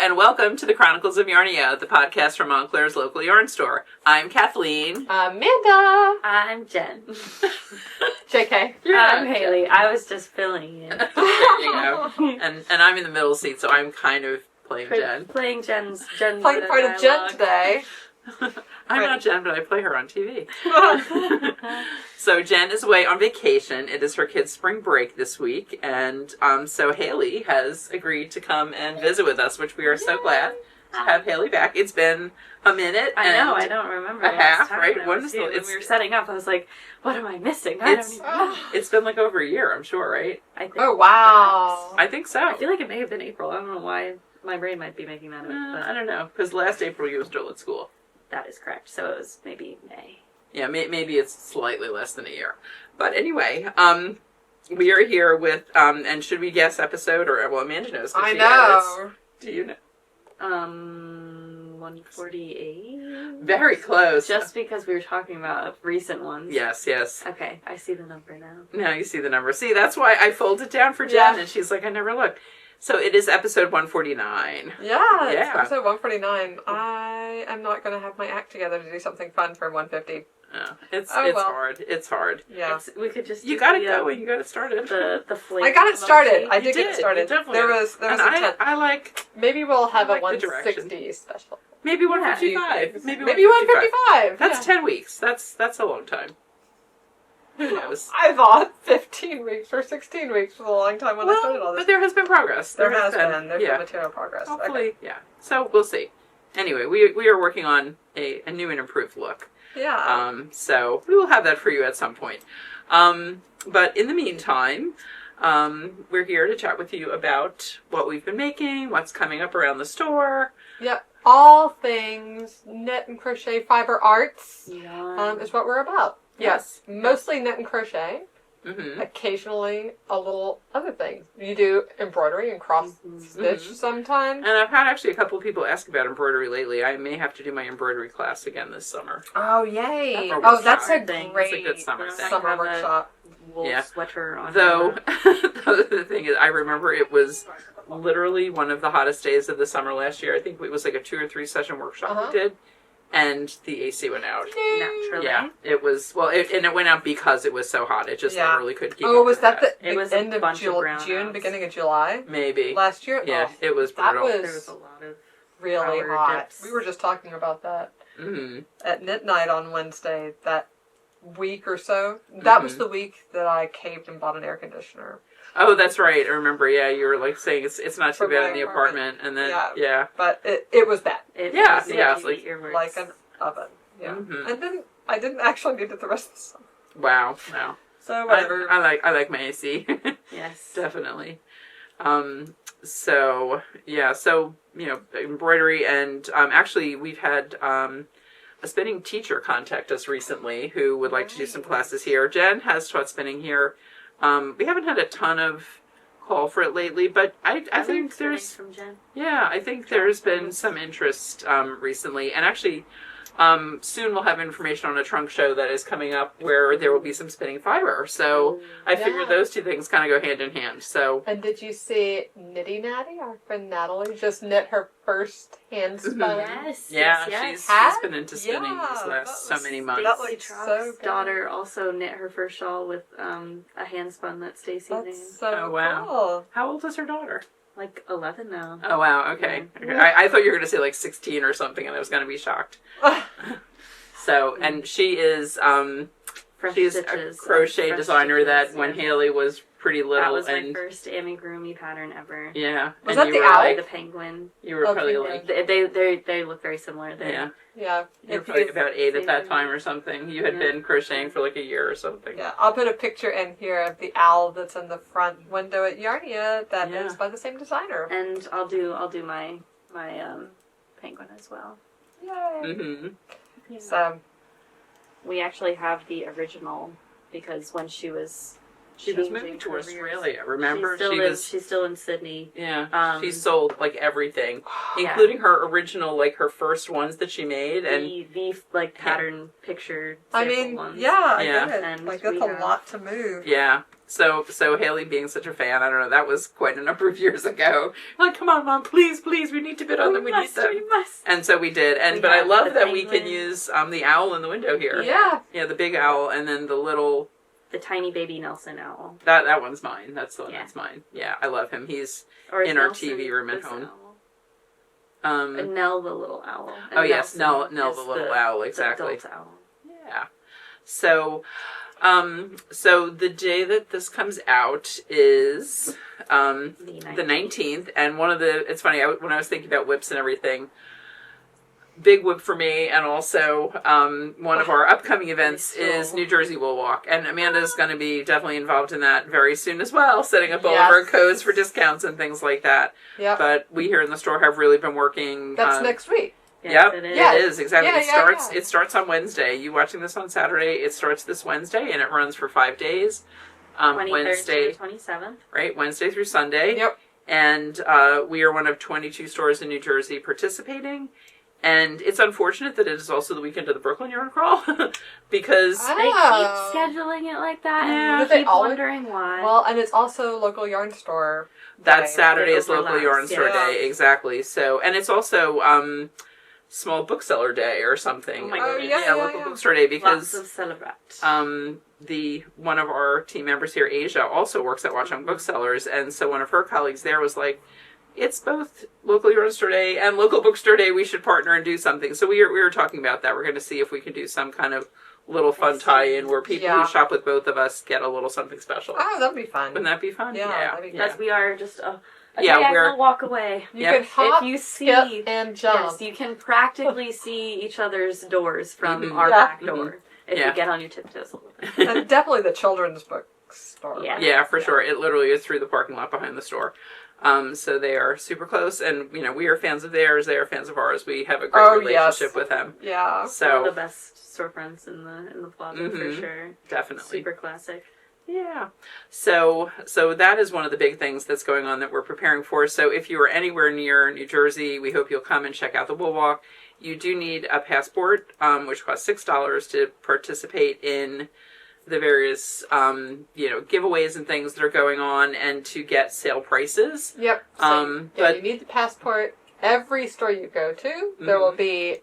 and welcome to the Chronicles of Yarnia, the podcast from Montclair's local yarn store. I'm Kathleen. Amanda. I'm Jen. JK. I'm Haley. I was just filling in. There you go. And I'm in the middle seat, so I'm kind of playing Jen. Playing Jen's Playing part of Jen today. I'm not Jen, but I play her on TV. So Jen is away on vacation. It is her kid's spring break this week, and so Haley has agreed to come and visit with us, which we are so glad to have Haley back. It's been a minute. I know. I don't remember a half, time right? when we were setting up, I was like, "What am I missing?" I don't even know. It's been like over a year, I'm sure, right? I think. Oh wow! I think so. I feel like it may have been April. I don't know why my brain might be making that up. But I don't know, because last April you were still at school. That is correct. So it was maybe May. Yeah, maybe it's slightly less than a year. But anyway, we are here with, and should we guess episode, or, well, Amanda knows. I know. Do you know? 148? Very close. Just because we were talking about recent ones. Yes. Okay, I see the number now. Now you see the number. See, that's why I folded down for Jen, and she's like, I never looked. So it is episode 149. Yeah, it's episode 149. I am not going to have my act together to do something fun for 150. It's hard. It's hard. Yeah. We could just You gotta go and you gotta start it. The flame. I got it started. I did get it You started. definitely There was and a 10. I like... Maybe we'll have a like the 160 special. Maybe 155. Maybe 155. That's 10 weeks. That's a long time. Who knows? I thought 15 weeks or 16 weeks was a long time when I started all this. But there has been progress. There has been. There's been material progress. Hopefully, yeah. So we'll see. Anyway, we are working on a new and improved look. Yeah. So we will have that for you at some point. But in the meantime, we're here to chat with you about what we've been making, what's coming up around the store. Yep. All things knit and crochet fiber arts is what we're about. Yes. Mostly knit and crochet. Mm-hmm. Occasionally a little other things. You do embroidery and cross stitch sometimes. And I've had actually a couple of people ask about embroidery lately. I may have to do my embroidery class again this summer. Oh, yay. That's a thing. great It's a good summer thing. Summer workshop. Wool sweater on. Though, the thing is, I remember it was literally one of the hottest days of the summer last year. I think it was like a 2 or 3 session workshop we did. And the AC went out. Naturally. Yeah, it was, and it went out because it was so hot. It just literally couldn't keep up. Oh, was that the end of June, beginning of July? Maybe. Last year? Yeah, it was brutal. That there was a lot of really hot. Dips. We were just talking about that at Knit Night on Wednesday, that week or so. That was the week that I caved and bought an air conditioner. Oh, that's right. I remember, you were like saying it's not too bad in the apartment. And then, But it was bad. It's like an oven. Yeah. Mm-hmm. And then I didn't actually need it the rest of the summer. Wow. So whatever. I like my AC. Yes. Definitely. So embroidery, and actually we've had a spinning teacher contact us recently who would like to do some classes here. Jen has taught spinning here. We haven't had a ton of call for it lately, but I think there's from Jen. I think there's been some interest recently, and actually soon we'll have information on a trunk show that is coming up where there will be some spinning fiber. So I figure those two things kind of go hand in hand. So. And did you see Nitty Natty, our friend Natalie, just knit her first hand spun? Yes. She's been into spinning these last so many months. That looks so good. Daughter also knit her first shawl with a hand spun that Stacy named. So wow. Cool. How old is her daughter? Like 11 now. Oh wow, okay. I thought you were going to say like 16 or something, and I was going to be shocked. So, and she is she's a crochet designer that when Haley was pretty little. That was and my first amigurumi pattern ever. Yeah. Was that the owl? The penguin. You were probably like... They look very similar. Yeah. You were probably about 8 at that time or something. You had been crocheting for like a year or something. Yeah, I'll put a picture in here of the owl that's in the front window at Yarnia that is by the same designer. And I'll do my penguin as well. Yay! Mm-hmm. Yeah. So we actually have the original because when she was moving to Australia. Remember, she's still in Sydney. Yeah, she sold like everything, including her original, like her first ones that she made, and the pattern picture. I mean, ones. I get it. And like that's a lot to move. Yeah. So Haley being such a fan, I don't know, that was quite a number of years ago. Like, come on, Mom, please, we need to bid on them. We need them. We must. And so we did. But I love that we can use the owl in the window here. Yeah. Yeah, the big owl, and then the tiny baby Nelson owl. That one's mine. That's the one that's mine. Yeah, I love him. He's in our TV room at home. And Nell the little owl. And oh yes, Nell the little owl, exactly. The adult owl. Yeah. So the day that this comes out is the 19th, and it's funny, when I was thinking about whips and everything, big whip for me, and also one of our upcoming events is New Jersey Wool Walk, and Amanda's going to be definitely involved in that very soon as well, setting up all of our codes for discounts and things like that. Yeah. But we here in the store have really been working. That's next week. Yes, yep, it is exactly. It starts on Wednesday. You watching this on Saturday? It starts this Wednesday, and it runs for 5 days. 23rd Wednesday to the 27th. Right, Wednesday through Sunday. Yep. And we are one of 22 stores in New Jersey participating. And it's unfortunate that it is also the weekend of the Brooklyn Yarn Crawl because they keep scheduling it like that, and we keep wondering why. Well, and it's also local yarn store. That Saturday is local yarn store day, exactly. So, and it's also small bookseller day or something. Oh my goodness. Local bookstore day because lots of celebrate. One of our team members here, Asia, also works at Watch On Booksellers, and so one of her colleagues there was like, it's both local yarn store day and local bookstore day. We should partner and do something. So we were talking about that. We're going to see if we can do some kind of little fun tie-in where people who shop with both of us get a little something special. Oh, that'd be fun. Wouldn't that be fun? Yeah. That'd be because we are just a diagonal walk away. You can hop, if you see, skip, and jump. Yes, you can practically see each other's doors from our back door if you get on your tiptoes a little bit. And definitely the children's bookstore. Yeah, for sure. It literally is through the parking lot behind the store. So they are super close, and we are fans of theirs. They are fans of ours. We have a great relationship with them. Yeah, so one of the best storefronts in the plaza for sure. Definitely, super classic. Yeah. So that is one of the big things that's going on that we're preparing for. So if you are anywhere near New Jersey, we hope you'll come and check out the Wool Walk. You do need a passport, which costs $6 to participate in the various, giveaways and things that are going on, and to get sale prices. Yep. But you need the passport. Every store you go to, there will be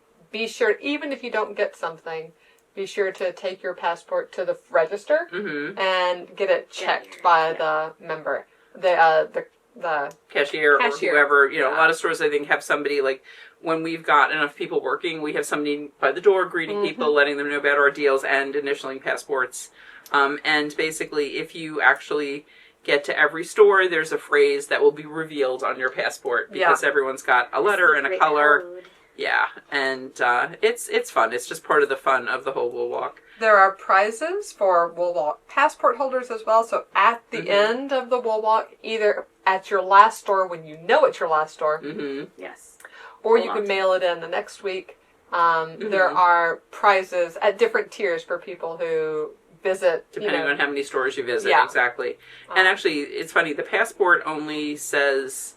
sure, even if you don't get something, be sure to take your passport to the register and get it checked by the member, the cashier or whoever. A lot of stores, I think, have somebody, like, when we've got enough people working, we have somebody by the door greeting people, letting them know about our deals and initialing passports. And basically, if you actually get to every store, there's a phrase that will be revealed on your passport because everyone's got a letter and a color. Code. Yeah, and it's fun. It's just part of the fun of the whole Wool Walk. There are prizes for Wool Walk passport holders as well. So at the end of the Wool Walk, either at your last store when you know it's your last store, yes, or you can mail it in the next week. There are prizes at different tiers for people who visit. Depending on how many stores you visit, exactly. And actually, it's funny, the passport only says,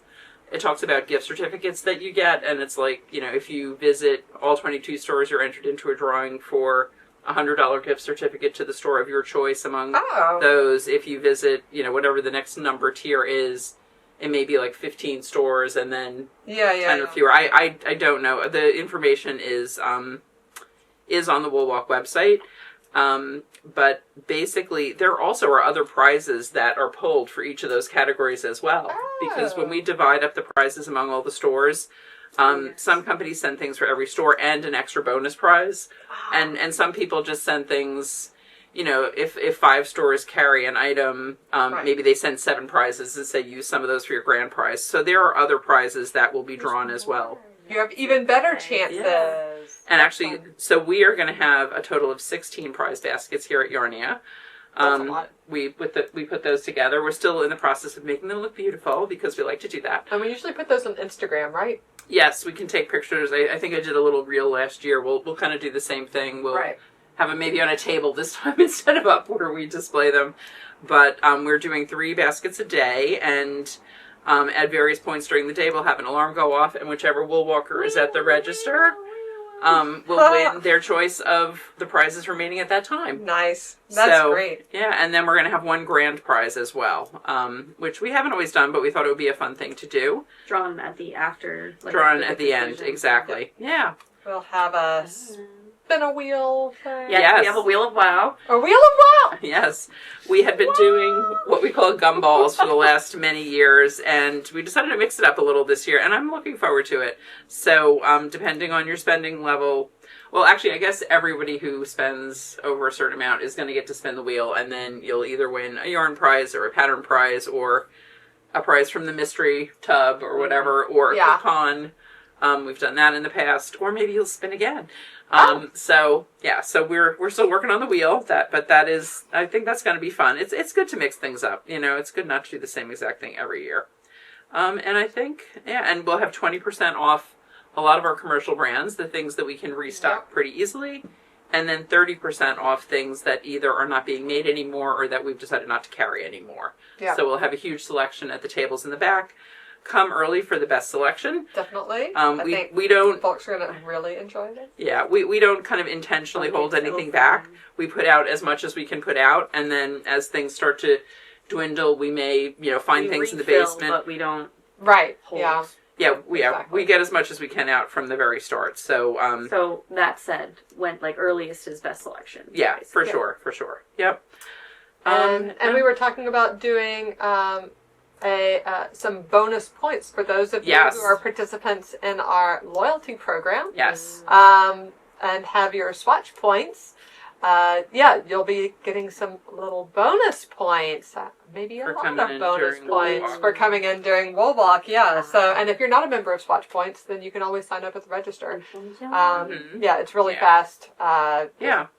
it talks about gift certificates that you get, and it's like, if you visit all 22 stores, you're entered into a drawing for a $100 gift certificate to the store of your choice among those. If you visit, whatever the next number tier is, it may be like 15 stores and then 10 or fewer. I don't know. The information is on the Wool Walk website. But basically, there also are other prizes that are pulled for each of those categories as well. Because when we divide up the prizes among all the stores, some companies send things for every store and an extra bonus prize. And some people just send things, if 5 stores carry an item, maybe they send 7 prizes and say use some of those for your grand prize. So there are other prizes that will be drawn as well. You have even better chances. Yeah. And actually, so we are going to have a total of 16 prize baskets here at Yarnia. That's a lot. We put those together. We're still in the process of making them look beautiful because we like to do that. And we usually put those on Instagram, right? Yes, we can take pictures. I think I did a little reel last year. We'll kind of do the same thing. We'll have them maybe on a table this time instead of up where we display them. But we're doing 3 baskets a day, and at various points during the day, we'll have an alarm go off, and whichever wool walker is at the register will win their choice of the prizes remaining at that time. Nice. That's great. Yeah, and then we're going to have one grand prize as well, which we haven't always done, but we thought it would be a fun thing to do. Drawn at the after. Like, Drawn at the end, exactly. Yeah. We'll have a spin a wheel thing. Yes, we have a Wheel of Wow. A Wheel of Wow! Yes. We had been doing what we call gumballs for the last many years, and we decided to mix it up a little this year, and I'm looking forward to it. So, depending on your spending level, well, actually, I guess everybody who spends over a certain amount is going to get to spin the wheel, and then you'll either win a yarn prize or a pattern prize or a prize from the mystery tub or whatever, or a coupon. We've done that in the past, or maybe you'll spin again. So we're still working on the wheel. I think that's going to be fun. It's good to mix things up. It's good not to do the same exact thing every year. And I think, and we'll have 20% off a lot of our commercial brands, the things that we can restock pretty easily, and then 30% off things that either are not being made anymore or that we've decided not to carry anymore. Yeah. So we'll have a huge selection at the tables in the back. Come early for the best selection. Definitely. We don't. Folks are going to really enjoy it. Yeah, we don't kind of intentionally hold anything back. We put out as much as we can put out, and then as things start to dwindle, we may find things in the basement, but we don't. Right. Hold. Yeah. Yeah, we get as much as we can out from the very start. So. So that said, went earliest is best selection. Yeah, for sure. Yep. And we were talking about doing some bonus points for those of you who are participants in our loyalty program. Yes. And have your swatch points. You'll be getting some little bonus points. Maybe a lot of bonus points for coming in during Wool Walk. Yeah. So, and if you're not a member of Swatch Points, then you can always sign up at the register. It's really fast.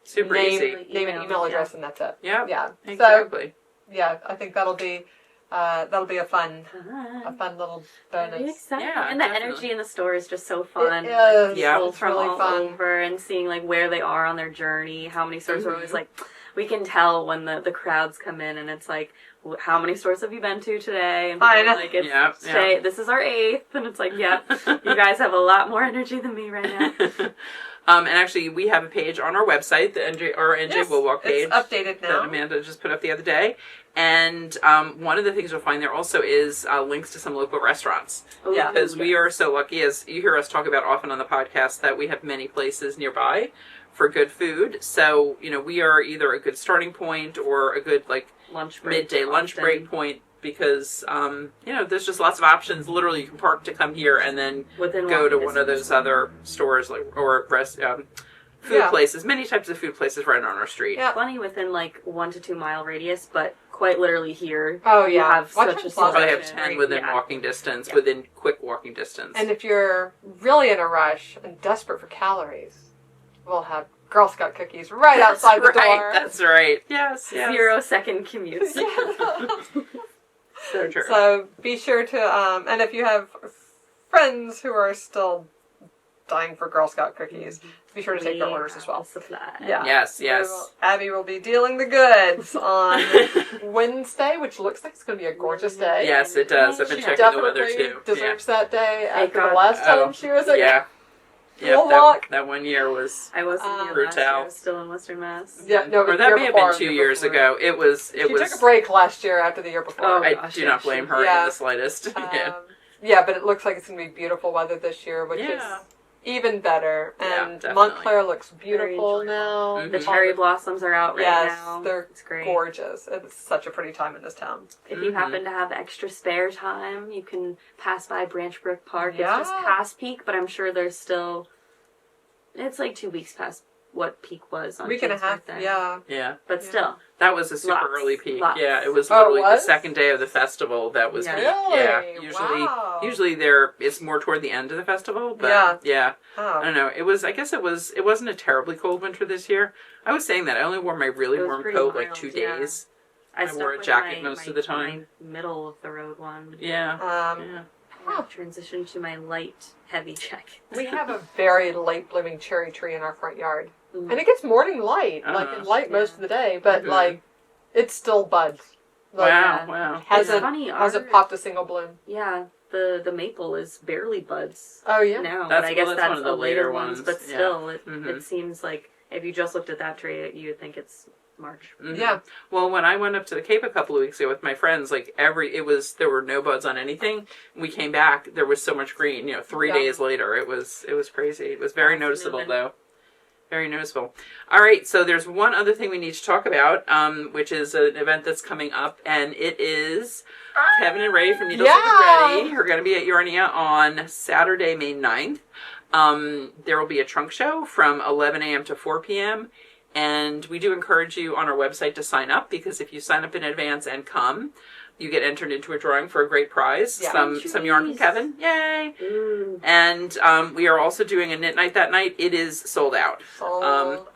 Super easy. Name and email address, and that's it. Yeah. Yeah. Exactly. So, I think that'll be a fun little bonus. Yeah, and the energy in the store is just so fun. It is. People from really all fun. over and seeing where they are on their journey. How many stores are always we can tell when the crowds come in, and it's how many stores have you been to today? And I know. Today, this is our 8th, and it's you guys have a lot more energy than me right now. And actually, we have a page on our website, the NJ Wool Walk page. It's updated now. That Amanda just put up the other day. And one of the things you'll find there also is links to some local restaurants. Because we are so lucky, as you hear us talk about often on the podcast, that we have many places nearby for good food. So, we are either a good starting point or a good midday lunch break point. Because, there's just lots of options. Literally, you can park to come here and then go to one of those other stores or food places. Many types of food places right on our street. Yeah, plenty within 1 to 2 mile radius, but quite literally here. Oh, you have such a You probably have 10 within walking distance, within quick walking distance. And if you're really in a rush and desperate for calories, we'll have Girl Scout cookies right outside the door. That's right. Yes. 0-second commutes. So true. So be sure to, and if you have friends who are still dying for Girl Scout cookies, be sure to take their orders as well. Supply. Yeah. Yes. Abby will be dealing the goods on Wednesday, which looks like it's going to be a gorgeous day. Yes, it does. I've been checking the weather too. Deserves that day after the last time she was at Wool Walk. That 1 year was I wasn't here last year. I was still in Western Mass. Yeah, no, or that may have been 2 years ago. It was. She took a break last year after the year before. I do not blame her in the slightest. But it looks like it's going to be beautiful weather this year, which is even better. And Montclair looks beautiful now. Mm-hmm. The cherry blossoms are out right now. It's great. Gorgeous. It's such a pretty time in this town. If you happen to have extra spare time, you can pass by Branch Brook Park. It's just past peak, but I'm sure there's still... It's 2 weeks past what peak was on week and a half. birthday. Yeah. But still. That was a super early peak. Lots. Yeah, it was literally the second day of the festival that was peak. Really? Yeah. Usually it's more toward the end of the festival, but I don't know. It wasn't a terribly cold winter this year. I was saying that I only wore my really warm coat 2 days. I wore a jacket most of the time. My middle of the road one. Yeah. Transition to my light, heavy jacket. We have a very late blooming cherry tree in our front yard. And it gets morning light, most of the day, but it still buds. Wow. Hasn't popped a single bloom. Yeah. the maple is barely buds. Oh yeah. Now, but I guess that's one of the later ones. But still, Mm-hmm. it seems like if you just looked at that tree, you would think it's March. Mm-hmm. Yeah. Well, when I went up to the Cape a couple of weeks ago with my friends, like there were no buds on anything. We came back, there was so much green. 3 days later, it was crazy. It was very noticeable though. Very noticeable. All right, so there's one other thing we need to talk about, which is an event that's coming up, and it is Kevin and Ray from Needles Ready are going to be at Yarnia on Saturday, May 9th. There will be a trunk show from 11 a.m. to 4 p.m., and we do encourage you on our website to sign up, because if you sign up in advance and come, you get entered into a drawing for a great prize. Yeah. Some yarn from Kevin. Yay! And we are also doing a knit night that night. It is sold out. Sold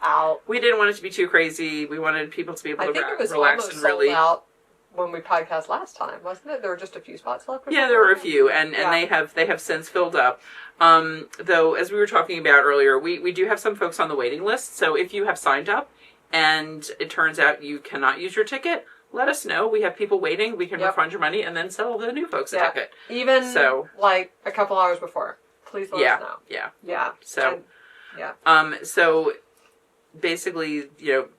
out. We didn't want it to be too crazy. We wanted people to be able to relax almost and really. Sold out when we podcast last time, wasn't it? There were just a few spots left. Yeah, there were a few, and they have since filled up. Though, as we were talking about earlier, we do have some folks on the waiting list. So if you have signed up and it turns out you cannot use your ticket, let us know. We have people waiting. We can refund your money and then sell the new folks a ticket. Even like a couple hours before. Please let us know. Yeah. So, so basically,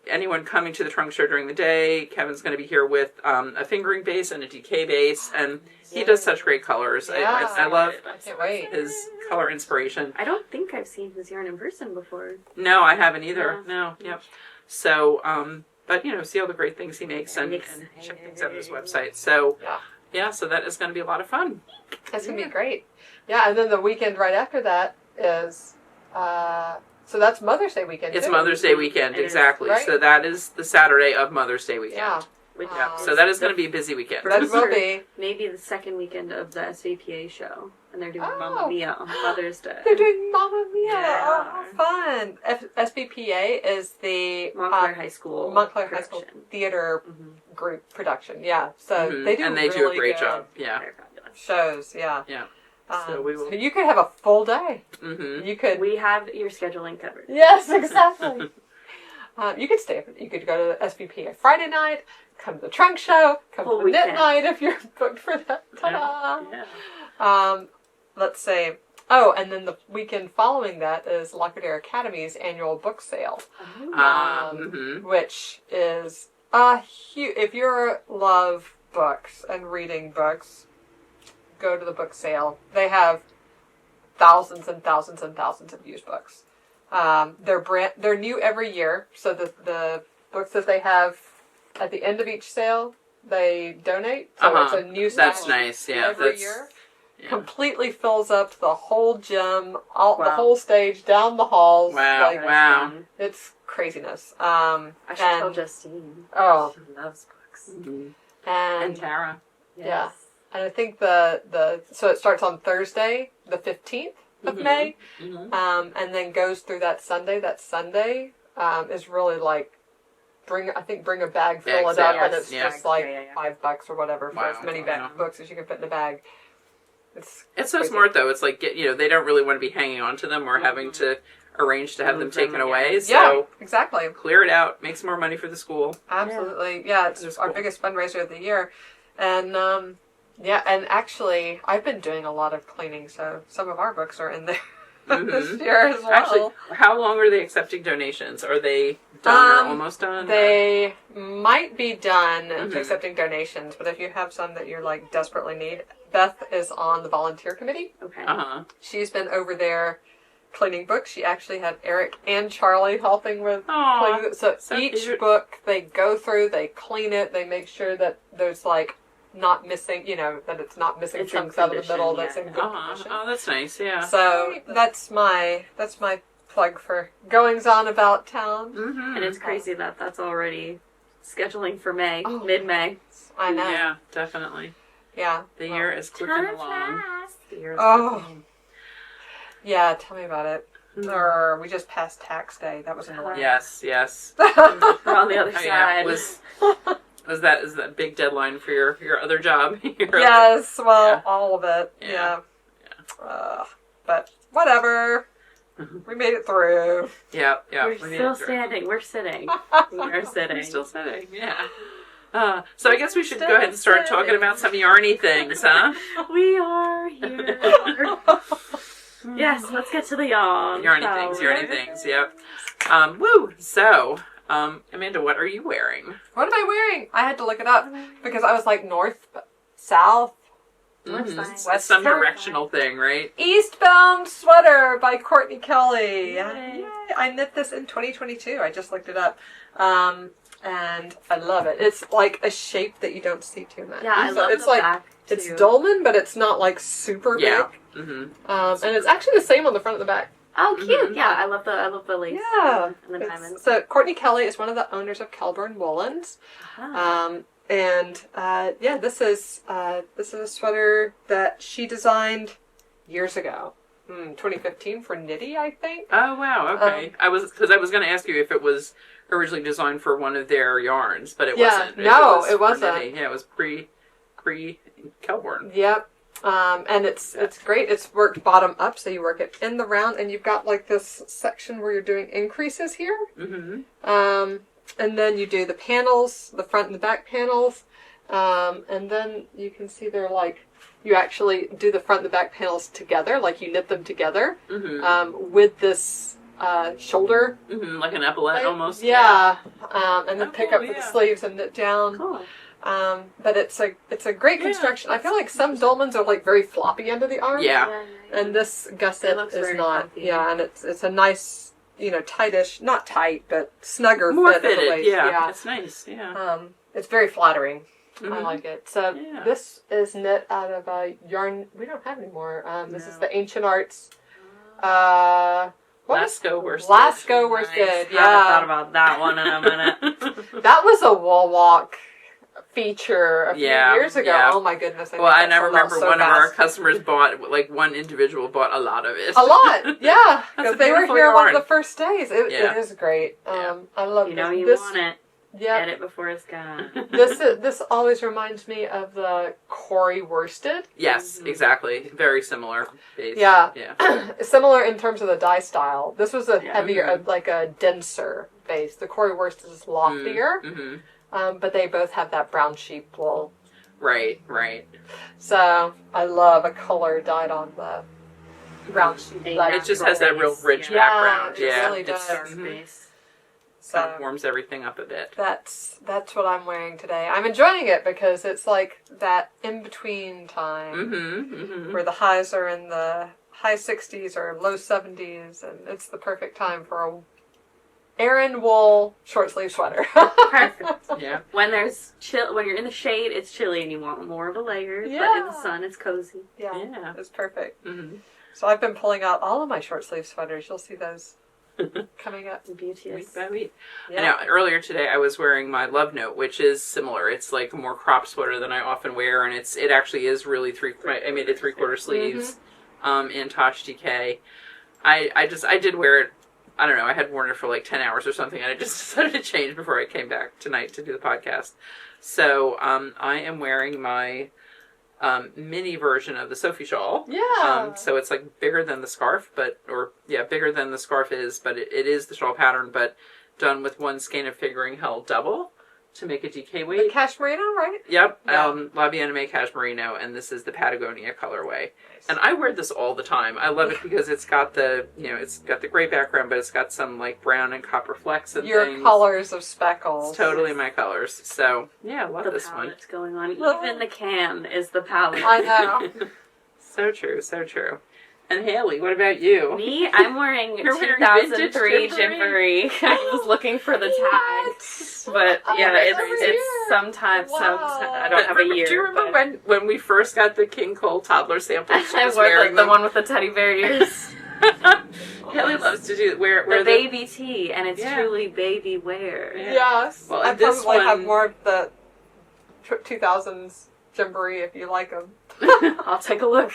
anyone coming to the trunk show during the day, Kevin's going to be here with a fingering base and a DK base, and he does such great colors. Yeah. I love I can't wait. his color inspiration. I don't think I've seen his yarn in person before. No, I haven't either. Yeah. No, yep. So, but see all the great things he makes and check things out on his website. So, so that is going to be a lot of fun. That's going to be great. Yeah, and then the weekend right after that is, so that's Mother's Day weekend. It's too. Mother's Day weekend, exactly. Right? So that is the Saturday of Mother's Day weekend. Yeah. So that is going to be a busy weekend. That will be. Maybe the second weekend of the SVPA show. And they're doing Mamma Mia on Mother's Day. They're doing Mamma Mia. Yeah. Oh, how fun. SVPA is the Montclair High School theater group production. Yeah. So they do and they really do a great good job. Yeah. They're fabulous. shows. Yeah. Yeah. So we will. So you could have a full day. Mm-hmm. You could. We have your scheduling covered. Yes, exactly. You could stay. You could go to the SVP Friday night. Come to the trunk show. Come Full to the knit weekend. night if you're booked for that. Ta-da! Yeah. Let's say. Oh, and then the weekend following that is Lacordaire Academy's annual book sale, which is a huge. If you love books and reading books, go to the book sale. They have thousands and thousands and thousands of used books. They're new every year, so the books that they have at the end of each sale, they donate. So it's a new sale. That's nice, yeah. Every year. Yeah. Completely fills up the whole gym, the whole stage, down the halls. Wow, wow. It's craziness. I should tell Justine. Oh. She loves books. Mm-hmm. And Tara. Yes. Yeah. And I think so it starts on Thursday, the 15th of May, and then goes through that Sunday. That Sunday is really like, bring a bag, fill it up, and it's just like $5 or whatever for as many books as you can fit in a bag. It's so crazy. Smart though. It's like, they don't really want to be hanging on to them or having to arrange to have them taken away. So exactly. Clear it out, make some more money for the school. Absolutely. Yeah, it's our biggest fundraiser of the year. And and actually I've been doing a lot of cleaning, so some of our books are in there this year as well. Actually, how long are they accepting donations? Are they done or almost done? They might be done accepting donations, but if you have some that you're like desperately need, Beth is on the volunteer committee. Okay. She's been over there cleaning books. She actually had Eric and Charlie helping with cleaning. So each book they go through, they clean it, they make sure that there's like not missing, that it's not missing chunks out of the middle. That's in good condition. Oh, that's nice. Yeah. So that's my plug for goings on about town. And it's crazy that that's already scheduling for May, mid-May. I know. Yeah, definitely. Yeah. The year is clicking along. The year is yeah, tell me about it. We just passed tax day. That was annoying. Yes. We're on the other side. Is that a big deadline for your other job? Yes, all of it. Yeah. But whatever. We made it through. Yeah. We're still standing. We're sitting. We are sitting. We're still sitting. Yeah. So I guess we should go ahead and start talking about some yarny things, huh? We are here. Yes, let's get to the yarn. Yarny things, yep. Woo! So, Amanda, what are you wearing? What am I wearing? I had to look it up because I was like north, south, west. Some directional thing, right? Eastbound Sweater by Courtney Kelly. Yay. I knit this in 2022. I just looked it up. And I love it. It's like a shape that you don't see too much. Yeah, I love it's the like, back, too. It's dolman, but it's not like super big. Mm-hmm. And it's actually the same on the front and the back. Oh, cute! Yeah, I love the lace. Yeah, and the diamonds. So Courtney Kelly is one of the owners of Kelburn Woolens. This is a sweater that she designed years ago, 2015 for Knitty, I think. Oh wow! Okay, I was going to ask you if it was originally designed for one of their yarns, but it wasn't. No, it wasn't. Yeah, it was pre Kelburn. Yep. And it's great. It's worked bottom up, so you work it in the round, and you've got like this section where you're doing increases here. Mm-hmm. And then you do the panels, the front and the back panels, and then you can see they're like, you actually do the front and the back panels together, like you knit them together, with this shoulder. Mm-hmm, like an epaulette almost. Yeah. And then pick up with the sleeves and knit down. Cool. But it's a great construction. I feel like some dolmans are like very floppy under the arm. Yeah. And this gusset is not. comfy. Yeah, and it's a nice, tightish, not tight, but snugger More fit fitted. of the waist. Yeah, it's nice. Yeah. It's very flattering. Mm-hmm. I like it. So this is knit out of a yarn we don't have anymore. This is the Ancient Arts. Lasco worsted. Lasco worsted. Yeah. I haven't thought about that one in a minute. That was a wall walk feature a few years ago. Yeah. Oh my goodness. I remember one of our customers bought, like one individual bought a lot of it. A lot, yeah. Because they were beautiful here one yarn. of the first days. It is great. I love You this. know you want it. Yeah. Get it before it's gone. This always reminds me of the Corey worsted. Yes, exactly. Very similar base. Yeah. Yeah. Similar in terms of the dye style. This was a heavier, like a denser base. The Corey worsted is loftier. Mm-hmm. But they both have that brown sheep wool. Right. So I love a color dyed on the brown sheep. It just has that real rich background. Yeah, it really does. So it warms everything up a bit. That's what I'm wearing today. I'm enjoying it because it's like that in between time where the highs are in the high 60s or low 70s, and it's the perfect time for a Aran wool short sleeve sweater. Perfect. Yeah. When there's when you're in the shade, it's chilly and you want more of a layer. Yeah. But in the sun, it's cozy. Yeah. It's perfect. Mm-hmm. So I've been pulling out all of my short sleeve sweaters. You'll see those coming up. Beauteous. Week by week. Yeah. I know, earlier today I was wearing my Love Note, which is similar. It's like a more crop sweater than I often wear, and it actually is really I made it 3/4 sleeves in Tosh DK. I did wear it. I don't know, I had worn it for like 10 hours or something, and I just decided to change before I came back tonight to do the podcast. So I am wearing my mini version of the Sophie shawl. Yeah. So it's like bigger than the scarf, bigger than the scarf is, but it is the shawl pattern, but done with one skein of figuring held double to make a DK weight. The cashmerino, right? Yeah. Yep. La May Cashmerino, and this is the Patagonia colorway. And I wear this all the time. I love it because it's got the, it's got the gray background, but it's got some like brown and copper flecks and Your things. colors of speckles. It's totally my colors. So, yeah, I love The this one. palette's going on. Even the can is the palette. I know. So true, so true. And Haley, what about you? Me? I'm wearing You're wearing 2003 Gymboree? Gymboree. I was looking for the tag. But yeah, it's sometimes, I don't have a year. Do you remember when we first got the King Cole toddler sample? I wore the one with the teddy bear ears. Haley loves to do wear the baby tee, and it's truly baby wear. Yeah. Yes. Well, I this probably one have more of the 2000s Gymboree if you like them. I'll take a look.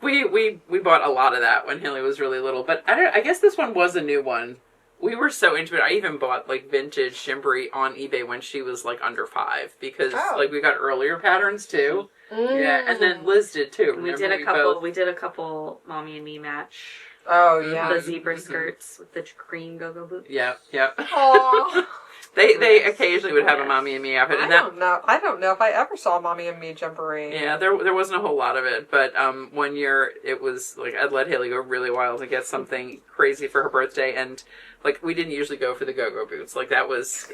we bought a lot of that when Haley was really little, but I guess this one was a new one. We were so into it. I even bought like vintage Gymboree on eBay when she was like under 5 because like we got earlier patterns too. Yeah, and then Liz did too. We did a couple mommy and me match. Oh yeah. The zebra skirts with the green go-go boots. Yeah. Aww. They occasionally would have a Mommy and Me outfit. I don't know if I ever saw a Mommy and Me jamboree. Yeah, there wasn't a whole lot of it, but one year it was like I'd let Haley go really wild to get something crazy for her birthday, and like we didn't usually go for the go-go boots. Like that was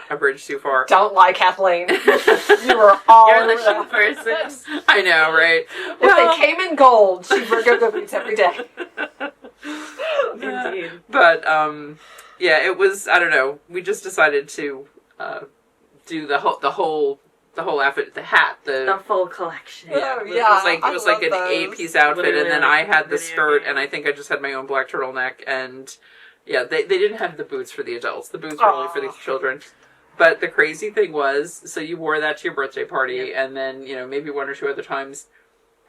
a bridge too far. Don't lie, Kathleen. You were all You're the shoe person. I know, right? If they came in gold, she'd wear go-go boots every day. Indeed. But yeah, it was. I don't know. We just decided to do the whole outfit, the hat, the full collection. Yeah, it was like an 8-piece outfit, Literally, and then I had the video skirt, game. and I think I just had my own black turtleneck, and yeah, they didn't have the boots for the adults. The boots were only for the children. But the crazy thing was, so you wore that to your birthday party, and then maybe one or two other times.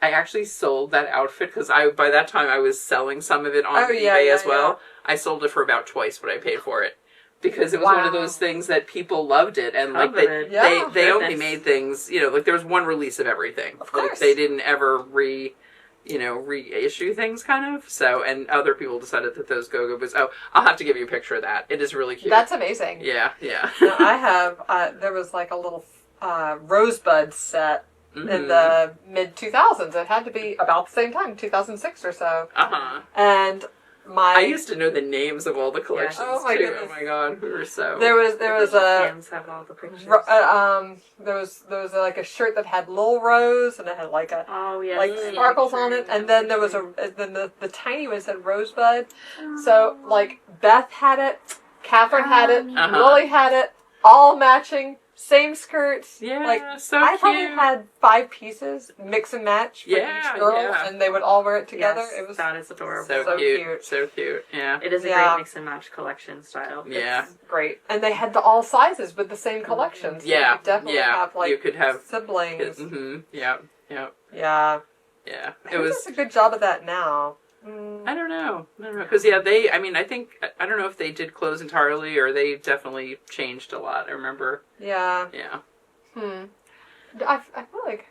I actually sold that outfit because by that time I was selling some of it on eBay as well. Yeah. I sold it for about twice what I paid for it because it was one of those things that people loved it, and like they only made things like there was one release of everything. Of course. Like they didn't ever reissue things kind of. So and other people decided that those go-go boots. Oh, I'll have to give you a picture of that. It is really cute. That's amazing. Yeah. Now, I have there was like a little rosebud set. Mm-hmm. In the mid-2000s. It had to be about the same time, 2006 or so. Uh-huh. And I used to know the names of all the collections, Oh my too. goodness. Oh my god, we were so... There was a... Have all the pictures. There was like a shirt that had Lil Rose, and it had like a... Oh, yes. Like sparkles on it, and then there was the tiny one said Rosebud. So, like, Beth had it, Catherine had it, Lily had it, all matching... Same skirts. Yeah, like, so I cute. probably had 5 pieces, mix and match for each girl, and they would all wear it together. Yes, It was that is adorable. So cute. So cute. Yeah. It is a great mix and match collection style. Yeah. It's great. And they had all sizes with the same collections. So yeah. You could definitely have, like, you could have siblings. Mm-hmm. Yeah. Yeah. Yeah. It was a good job of that now. I don't know. Because, I don't know if they did close entirely or they definitely changed a lot. I remember. Yeah. Yeah. I feel like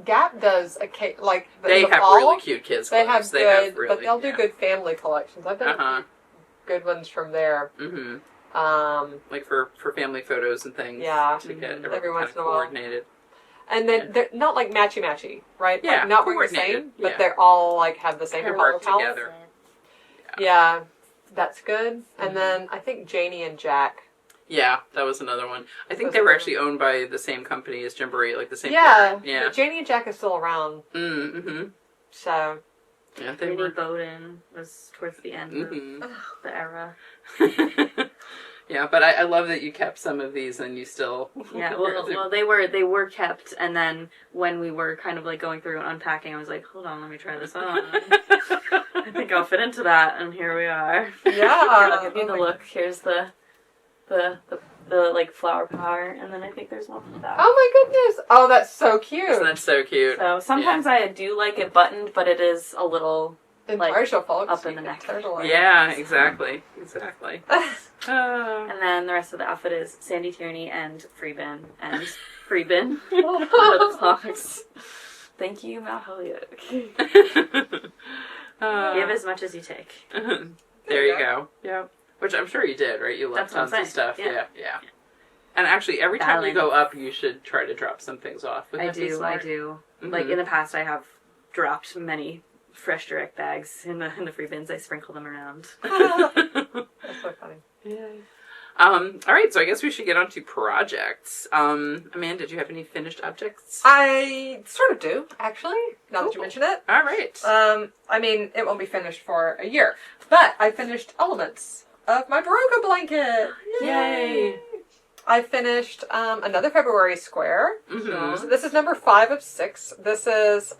Gap does they have really cute kids clothes. They have good, but they'll do good family collections. I've done good ones from there. Mm-hmm. Like for family photos and things. Yeah. To get every once in a while. Coordinated. And then they're not like matchy, right? Yeah, like not wearing the same, but they're all like have the same color palette. Together. Yeah, that's good. And then I think Janie and Jack. Yeah, that was another one. I think they were actually owned by the same company as Gymboree, like the same. Yeah, yeah. But Janie and Jack is still around. Mm-hmm. So. Yeah, they were. Bowden was towards the end of the era. Yeah, but I love that you kept some of these and you still... Yeah, well, they were kept, and then when we were kind of like going through and unpacking, I was like, hold on, let me try this on. I think I'll fit into that, and here we are. Yeah. Here, I'll give you the look. Here's the like flower power, and then I think there's one for that. Oh my goodness! Oh, that's so cute. Isn't that so cute? So sometimes I do like it buttoned, but it is a little... folks, up in the neck. Yeah, exactly. And then the rest of the outfit is Sandy Tierney and Freebin. The clocks. Thank you, Mount Holyoke. Give as much as you take. There you go. Yeah. Which I'm sure you did, right? You left tons of stuff. Yeah. And actually, every time you go up, you should try to drop some things off. I do. Mm-hmm. Like, in the past, I have dropped many fresh direct bags in the free bins. I sprinkle them around. That's so funny. Yeah. All right, so I guess we should get on to projects. Amanda, did you have any finished objects? I sort of do, actually, now that you mention it. All right. It won't be finished for a year, but I finished elements of my Berroco blanket. Yay! I finished another February square. Mm-hmm. So this is number 5 of 6. This is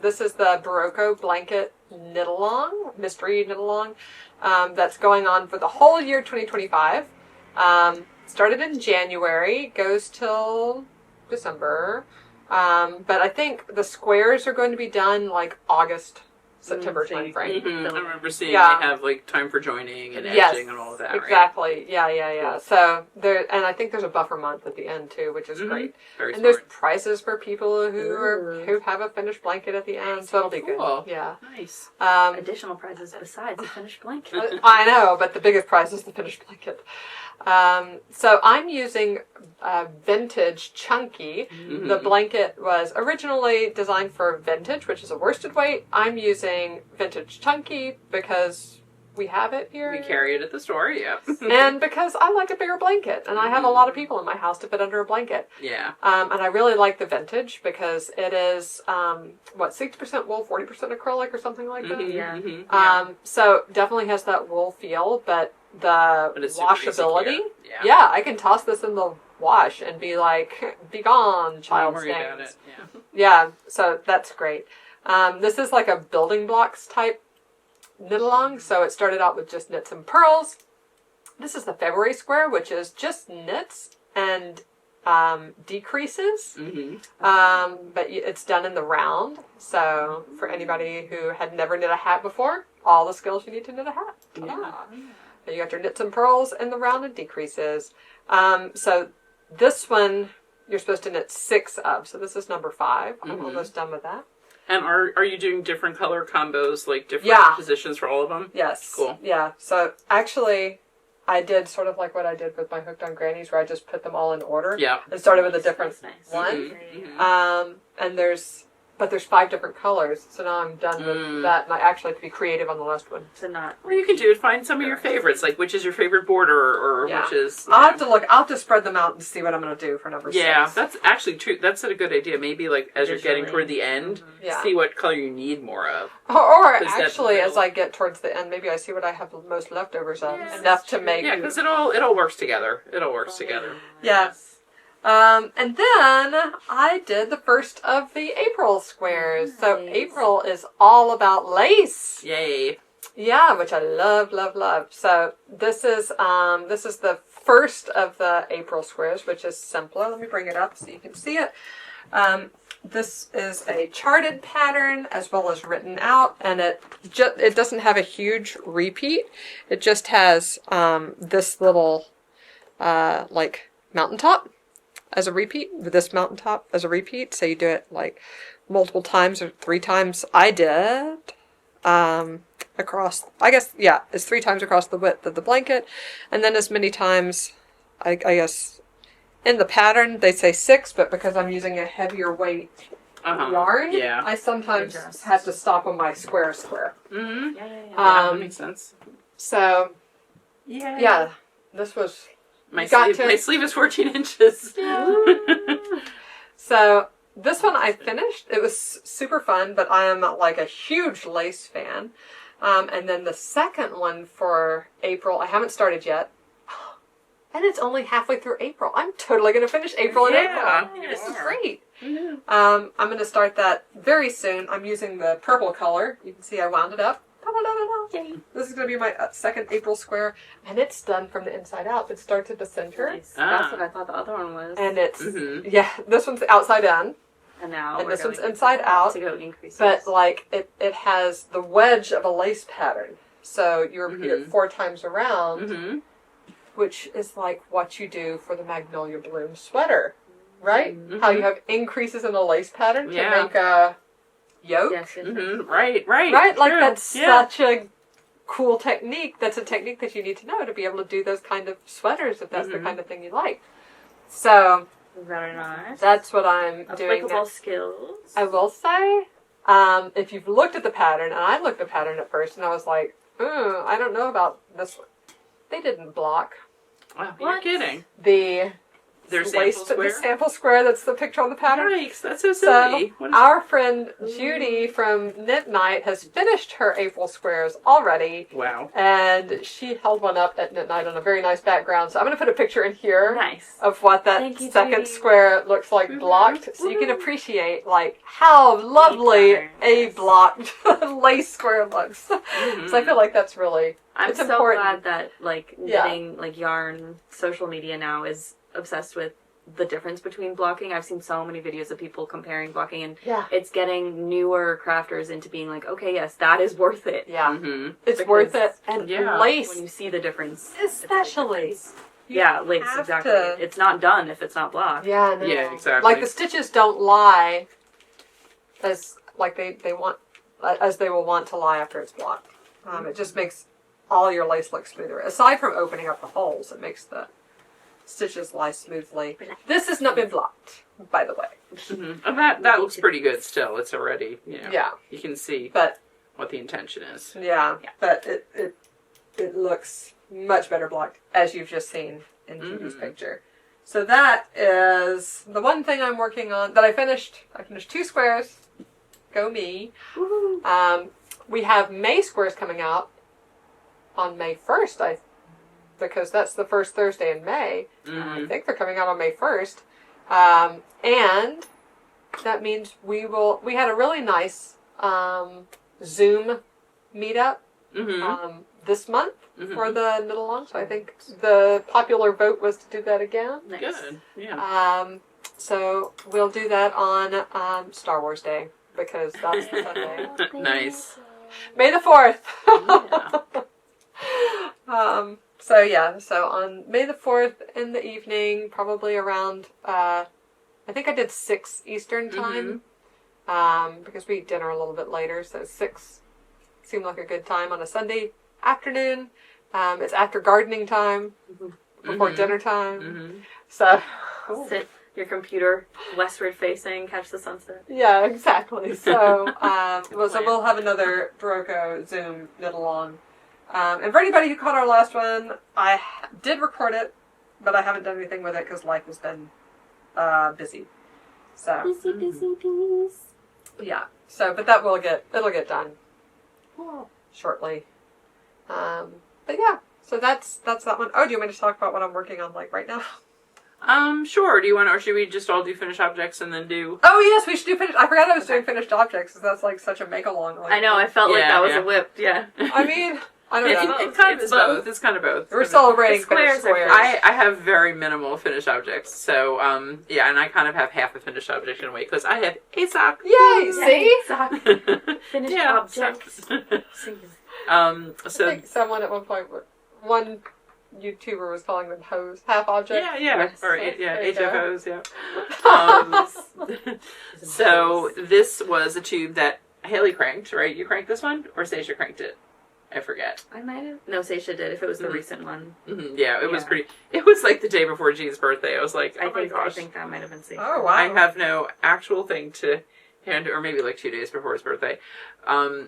this is the Berroco blanket Knitalong, mystery Knitalong, that's going on for the whole year 2025. Started in January, goes till December. But I think the squares are going to be done like August, September timeframe. I remember seeing they have like time for joining and edging and all of that. Exactly. Right? Yeah. Cool. So there, and I think there's a buffer month at the end too, which is great. Very and smart. there's prizes for people who have a finished blanket at the end, so it'll be good. Yeah. Nice. Additional prizes besides the finished blanket. I know, but the biggest prize is the finished blanket. So I'm using Vintage Chunky. The blanket was originally designed for vintage, which is a worsted weight. I'm using Vintage Chunky because we have it here. We carry it at the store, yep. And because I like a bigger blanket, and I have a lot of people in my house to fit under a blanket. Yeah. And I really like the vintage because it is, 60% wool, 40% acrylic or something like that? So definitely has that wool feel, but the washability. Yeah, I can toss this in the wash and be like, be gone, child stains. Yeah, so that's great. This is like a building blocks type Knitalong, so it started out with just knits and purls. This is the February square, which is just knits and decreases, but it's done in the round. So for anybody who had never knit a hat before, all the skills you need to knit a hat. And you got your knits and purls in the round and decreases. So this one you're supposed to knit 6 of. So this is number 5. I'm almost done with that. And are you doing different color combos, like different positions for all of them? Yes. Cool. Yeah. So actually, I did sort of like what I did with my Hooked on Grannies, where I just put them all in order. Yeah. And started with a different one. And there's 5 different colors, so now I'm done with that, and I actually have to be creative on the last one. So not. Well, you can do it. Find some of your favorites, like which is your favorite border, or which is. I'll have to look. I'll have to spread them out and see what I'm going to do for number 6. Yeah, that's actually true. That's a good idea. Maybe like as you're getting toward the end, see what color you need more of. Or actually, as I get towards the end, maybe I see what I have the most leftovers of, enough to make. Yeah, because it all works together. It all works together. Yes. And then I did the first of the April squares. Nice. So April is all about lace. Yay. Yeah, which I love, love, love. So this is the first of the April squares, which is simpler. Let me bring it up so you can see it. This is a charted pattern as well as written out, and it doesn't have a huge repeat. It just has this little like mountaintop as a repeat, with this mountaintop as a repeat. So you do it like multiple times or 3 times. I did across, I guess, it's 3 times across the width of the blanket, and then as many times, I guess, in the pattern they say 6, but because I'm using a heavier weight yarn, I sometimes have to stop on my square. That makes sense. So, this was. My sleeve is 14 inches. So this one I finished. It was super fun, but I am like a huge lace fan. And then the second one for April, I haven't started yet. And it's only halfway through April. I'm totally going to finish April in April. This is great. I'm going to start that very soon. I'm using the purple color. You can see I wound it up. This is going to be my second April square, and it's done from the inside out. It starts at the center. Nice. That's what I thought the other one was. And it's, this one's outside in. And this one's inside out. To go increases. But, like, it has the wedge of a lace pattern. So you repeat it 4 times around, which is like what you do for the Magnolia Bloom sweater, right? How you have increases in a lace pattern to make a yoke. Right. Like, that's such a cool technique. That's a technique that you need to know to be able to do those kind of sweaters if that's the kind of thing you like. So, very nice. That's what I'm doing. Applicable skills. I will say, if you've looked at the pattern, and I looked at the pattern at first, and I was like, I don't know about this one. They didn't block. Wow, you're kidding. The sample square that's the picture on the pattern. Yikes, that's so silly. So our friend Judy from Knit Night has finished her April squares already. Wow. And she held one up at Knit Night on a very nice background. So I'm going to put a picture in here of what that second square looks like blocked. So you can appreciate like how lovely a blocked lace square looks. So I feel like that's really it's important. glad that like knitting like yarn social media now is obsessed with the difference between blocking. I've seen so many videos of people comparing blocking, and Yeah. it's getting newer crafters into being like, okay, yes, that is worth it. Yeah. It's worth it. And lace. When you see the difference. Especially. Yeah, lace, exactly. It's not done if it's not blocked. Yeah, no. Yeah, exactly. Like the stitches don't lie as like they want as they will want to lie after it's blocked. It just makes all your lace look smoother. Aside from opening up the holes, it makes the stitches lie smoothly. This has not been blocked, by the way. And that looks pretty good still. It's already, Yeah. you can see But what the intention is. yeah. But it looks much better blocked, as you've just seen in Judy's picture. So that is the one thing I'm working on that I finished. I finished 2 squares. Go me. We have May squares coming out on May 1st, because that's the first Thursday in May. I think they're coming out on May 1st. And that means we had a really nice Zoom meetup this month for the Knitalong. So I think the popular vote was to do that again. Nice. Good. Yeah. So we'll do that on Star Wars Day, because that's the Sunday. Nice. May the 4th. Yeah. So on May the 4th in the evening, probably around, I think I did 6 Eastern time, because we eat dinner a little bit later, so 6 seemed like a good time on a Sunday afternoon. It's after gardening time, before dinner time, so... Sit your computer westward facing, catch the sunset. Yeah, exactly. So, so we'll have another Berroco Zoom Knitalong. And for anybody who caught our last one, I did record it, but I haven't done anything with it because life has been busy. So Busy. yeah. So, but it'll get done shortly. But yeah. So that's that one. Oh, do you want me to talk about what I'm working on like right now? Sure. Do you want, or should we just all do finished objects and then do? Oh yes, we should do finished. I forgot I was doing finished objects because that's like such a make-along. Like, I know. I felt like that was a whip. Yeah. I mean, I don't know. It kind of is both. It's kind of both. We're celebrating squares finished squares. I have very minimal finished objects, so yeah, and I kind of have half a finished object in a way because I have a sock. Yay! See? Finished Yeah, objects. I So think someone at one point, one YouTuber was calling them hose, half objects. yeah, or There you HFOs, yeah. So this was a tube that Haley cranked, right? You cranked this one, or Stacia cranked it? I forget. I might have. No, Stacia did. If it was the recent one. Yeah, it was pretty. It was like the day before Jean's birthday. I was like, oh my gosh. I think that might have been Stacia. Oh wow! I have no actual thing to hand, or maybe like 2 days before his birthday.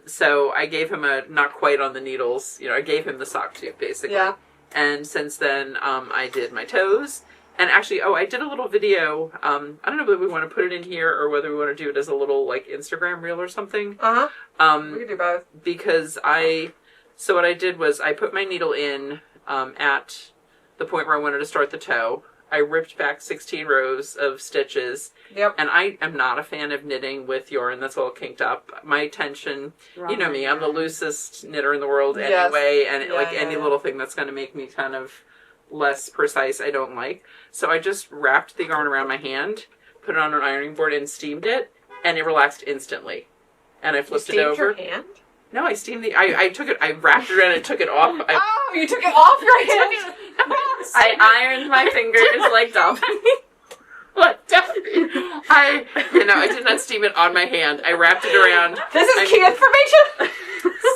So I gave him a not quite on the needles. I gave him the sock tube basically. Yeah. And since then, I did my toes. And actually, I did a little video. I don't know whether we want to put it in here or whether we want to do it as a little like Instagram reel or something. We can do both. Because so what I did was I put my needle in at the point where I wanted to start the toe. I ripped back 16 rows of stitches. Yep. And I am not a fan of knitting with yarn that's all kinked up. My tension, you know me, I'm the loosest knitter in the world anyway. And any little thing that's going to make me kind of less precise, I don't like. So I just wrapped the yarn around my hand, put it on an ironing board and steamed it. And it relaxed instantly. And I flipped it over. You steamed your hand? No, I steamed I took it, I wrapped it around and took it off. You took it off your hand? I ironed my fingers like Dominique. What? I did not steam it on my hand. I wrapped it around. This is key information?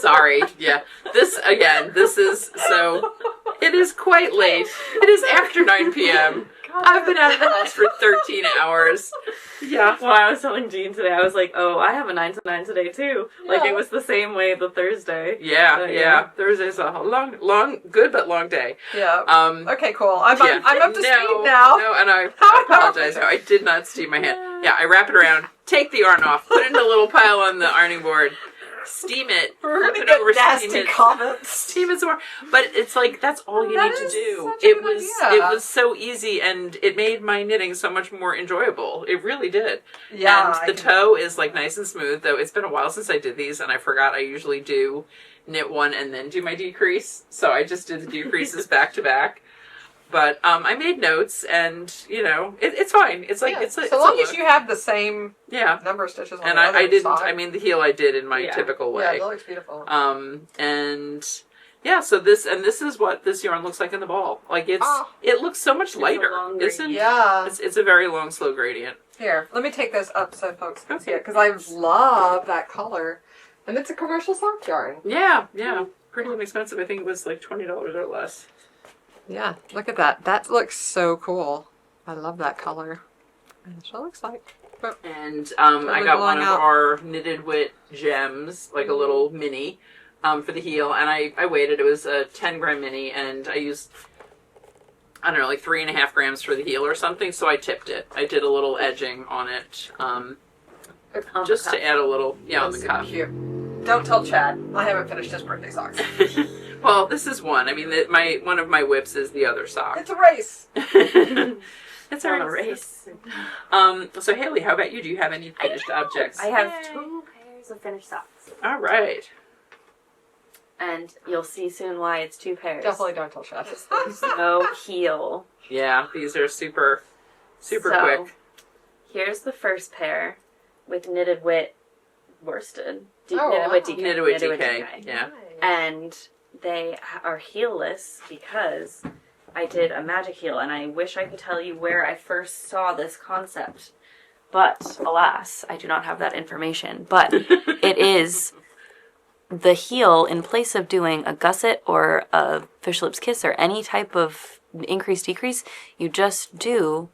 Sorry. Yeah. This is, so, it is quite late. It is after 9 p.m. I've been out of the house for 13 hours. Yeah. Well, I was telling Jean today, I was like, oh, I have a 9 to 9 today too. Yeah. Like, it was the same way the Thursday. Yeah. Thursday's a long, good but long day. Yeah. Okay, cool. I'm up to speed now. No, and I apologize. No, I did not steam my hand. Yeah, I wrap it around, take the yarn off, put it in a little pile on the ironing board, steam it, flip it over, nasty comments. Steam it some more. But it's like, that's all you need to do. It was so easy, and it made my knitting so much more enjoyable. It really did. Yeah. And the toe is like nice and smooth, though it's been a while since I did these, and I forgot I usually do knit one and then do my decrease. So I just did the decreases back to back. But I made notes, and it's fine. It's like it's so long as you have the same number of stitches. On and the other I didn't. side. I mean, the heel I did in my typical way. Yeah, that looks beautiful. And so this is what this yarn looks like in the ball. Like it looks so much lighter, isn't it? Yeah, it's a very long, slow gradient. Here, let me take this up so folks can see it because I love that color, and it's a commercial sock yarn. Yeah, pretty inexpensive. I think it was like $20 or less. Yeah, look at that. That looks so cool. I love that color. And that's what it looks like. And I got one of our knitted wit gems, like a little mini, for the heel, and I weighed it. It was a 10-gram mini, and I used, I don't know, like 3.5 grams for the heel or something, so I tipped it. I did a little edging on it, just to add a little, on the cuff. Cute. Don't tell Chad. I haven't finished his birthday socks. Well, this is one. I mean, one of my whips is the other sock. It's a race. It's a race. So Haley, how about you? Do you have any finished objects? I have 2 pairs of finished socks. All right. And you'll see soon why it's 2 pairs. Definitely don't tell Chad. There's no heel. Yeah, these are super quick. Here's the first pair with knitted wit worsted. Knitted wit DK. Knitted wit DK. Yeah. And they are heelless because I did a magic heel, and I wish I could tell you where I first saw this concept. But, alas, I do not have that information. But it is the heel, in place of doing a gusset or a fish lips kiss or any type of increase, decrease, you just do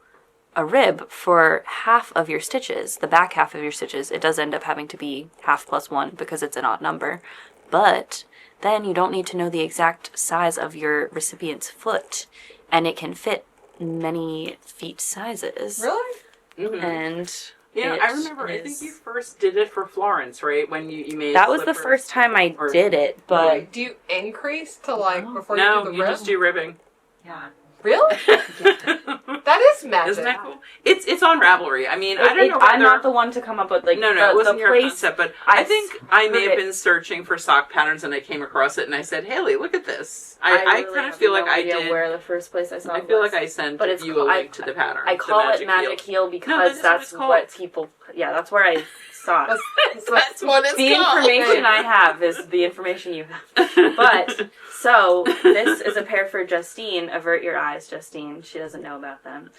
a rib for half of your stitches, the back half of your stitches. It does end up having to be half plus 1 because it's an odd number. But then you don't need to know the exact size of your recipient's foot, and it can fit many feet sizes. Really? Mm-hmm. And I remember. I think you first did it for Florence, right? When you made that was the first time I did it. But do you increase to before you do the rib? No, you just do ribbing. Yeah. Really? That is magic. Isn't that cool? It's on Ravelry. I mean, I don't know. I'm not the one to come up with no, it wasn't your concept. But I think I may have been searching for sock patterns, and I came across it, and I said, "Haley, look at this." I really kind of feel like I did. Where the first place I saw it I feel like I sent you a link to the pattern. I call it magic heel because that's what people. Yeah, that's where I saw it. That's what it's called. The information I have is the information you have. But so this is a pair for Justine. Avert your eyes, Justine. She doesn't know about them.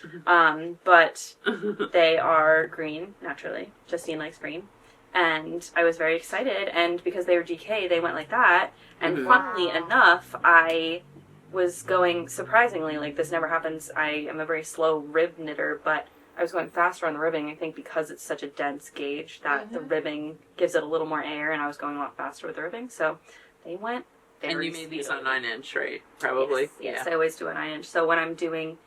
But they are green, naturally. Justine likes green. And I was very excited. And because they were DK, they went like that. And funnily enough, I was going, surprisingly, like this never happens. I am a very slow rib knitter, but I was going faster on the ribbing, I think because it's such a dense gauge that the ribbing gives it a little more air, and I was going a lot faster with the ribbing. So they went very And you made these on 9-inch, right? Probably. Yes, I always do a 9-inch. So when I'm doing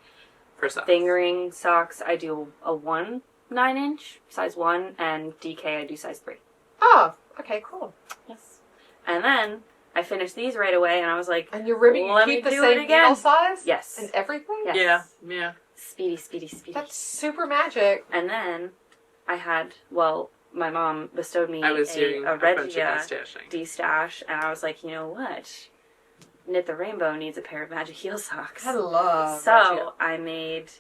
for socks. Fingering socks, I do a 1 9-inch, size 1, and DK I do size 3. Oh, okay, cool. Yes. And then I finished these right away, and I was like, and your ribbing, you keep the same needle size? Yes. And everything? Yes. Yeah. Speedy. That's super magic. And then I had, my mom bestowed me a Regia D-stash, and I was like, you know what? Knit the Rainbow needs a pair of magic heel socks. I love So Regia. I made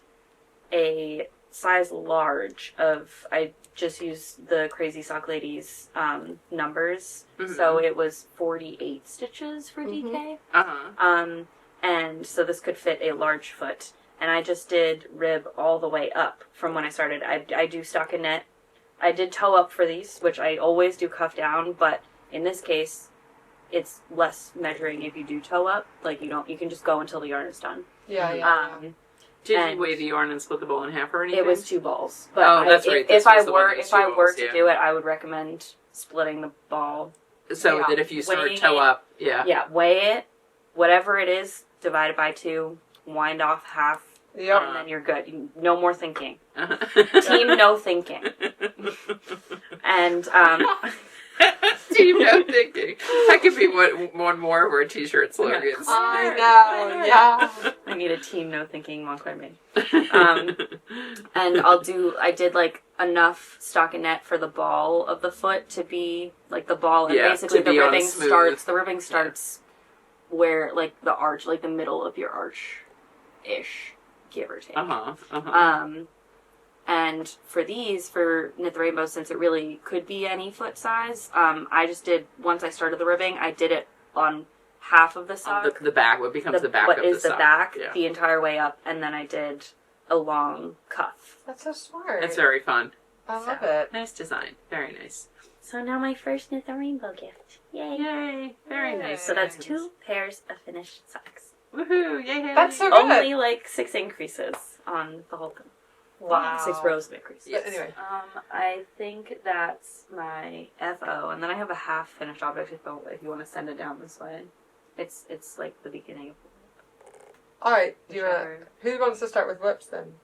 a size large of, I just used the Crazy Sock Ladies numbers. Mm-hmm. So it was 48 stitches for DK. And so this could fit a large foot. And I just did rib all the way up from when I started. I do stockinette. I did toe up for these, which I always do cuff down, but in this case, it's less measuring if you do toe up. Like you can just go until the yarn is done. Yeah. Did you weigh the yarn and split the ball in half or anything? It was 2 balls. But that's right. If I were to do it, I would recommend splitting the ball. So that if you start toe up, Yeah, weigh it. Whatever it is, divide it by 2, wind off half. Yep. And then you're good. No more thinking. Team no thinking. And Team no thinking. That could be one more of our t-shirt slogans. I know. Yeah. I need a team no thinking Montclair made. And I did like enough stockinette for the ball of the foot to be like the ball, and basically the ribbing starts where like the arch, like the middle of your arch. ish, give or take. And for these, for Knit the Rainbow, since it really could be any foot size, I just did, once I started the ribbing, I did it on half of the sock. The back, what becomes the back of the sock. What is the back, the entire way up, and then I did a long cuff. That's so smart. It's very fun. I love it. Nice design. Very nice. So now my first Knit the Rainbow gift. Yay. Yay. Very nice. So that's 2 pairs of finished socks. Woohoo. Yay. That's so good. Only like 6 increases on the whole thing. Wow. 6 rows of increases. Yes. But anyway. I think that's my FO, and then I have a half finished object if you want to send it down this way. It's like the beginning of All right. Who wants to start with whips then?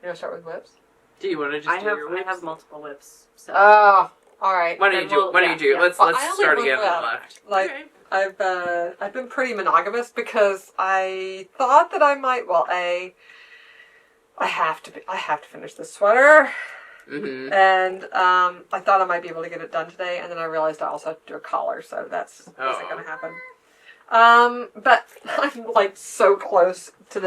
You want to start with whips? Do you want to just do your whips? I have multiple whips. So. Oh, all right. Why don't you do? Let's start again on the left. Like, okay. I've been pretty monogamous because I thought that I might. Well, I have to finish this sweater, and I thought I might be able to get it done today, and then I realized I also have to do a collar, so that's isn't going to happen. But I'm like so close to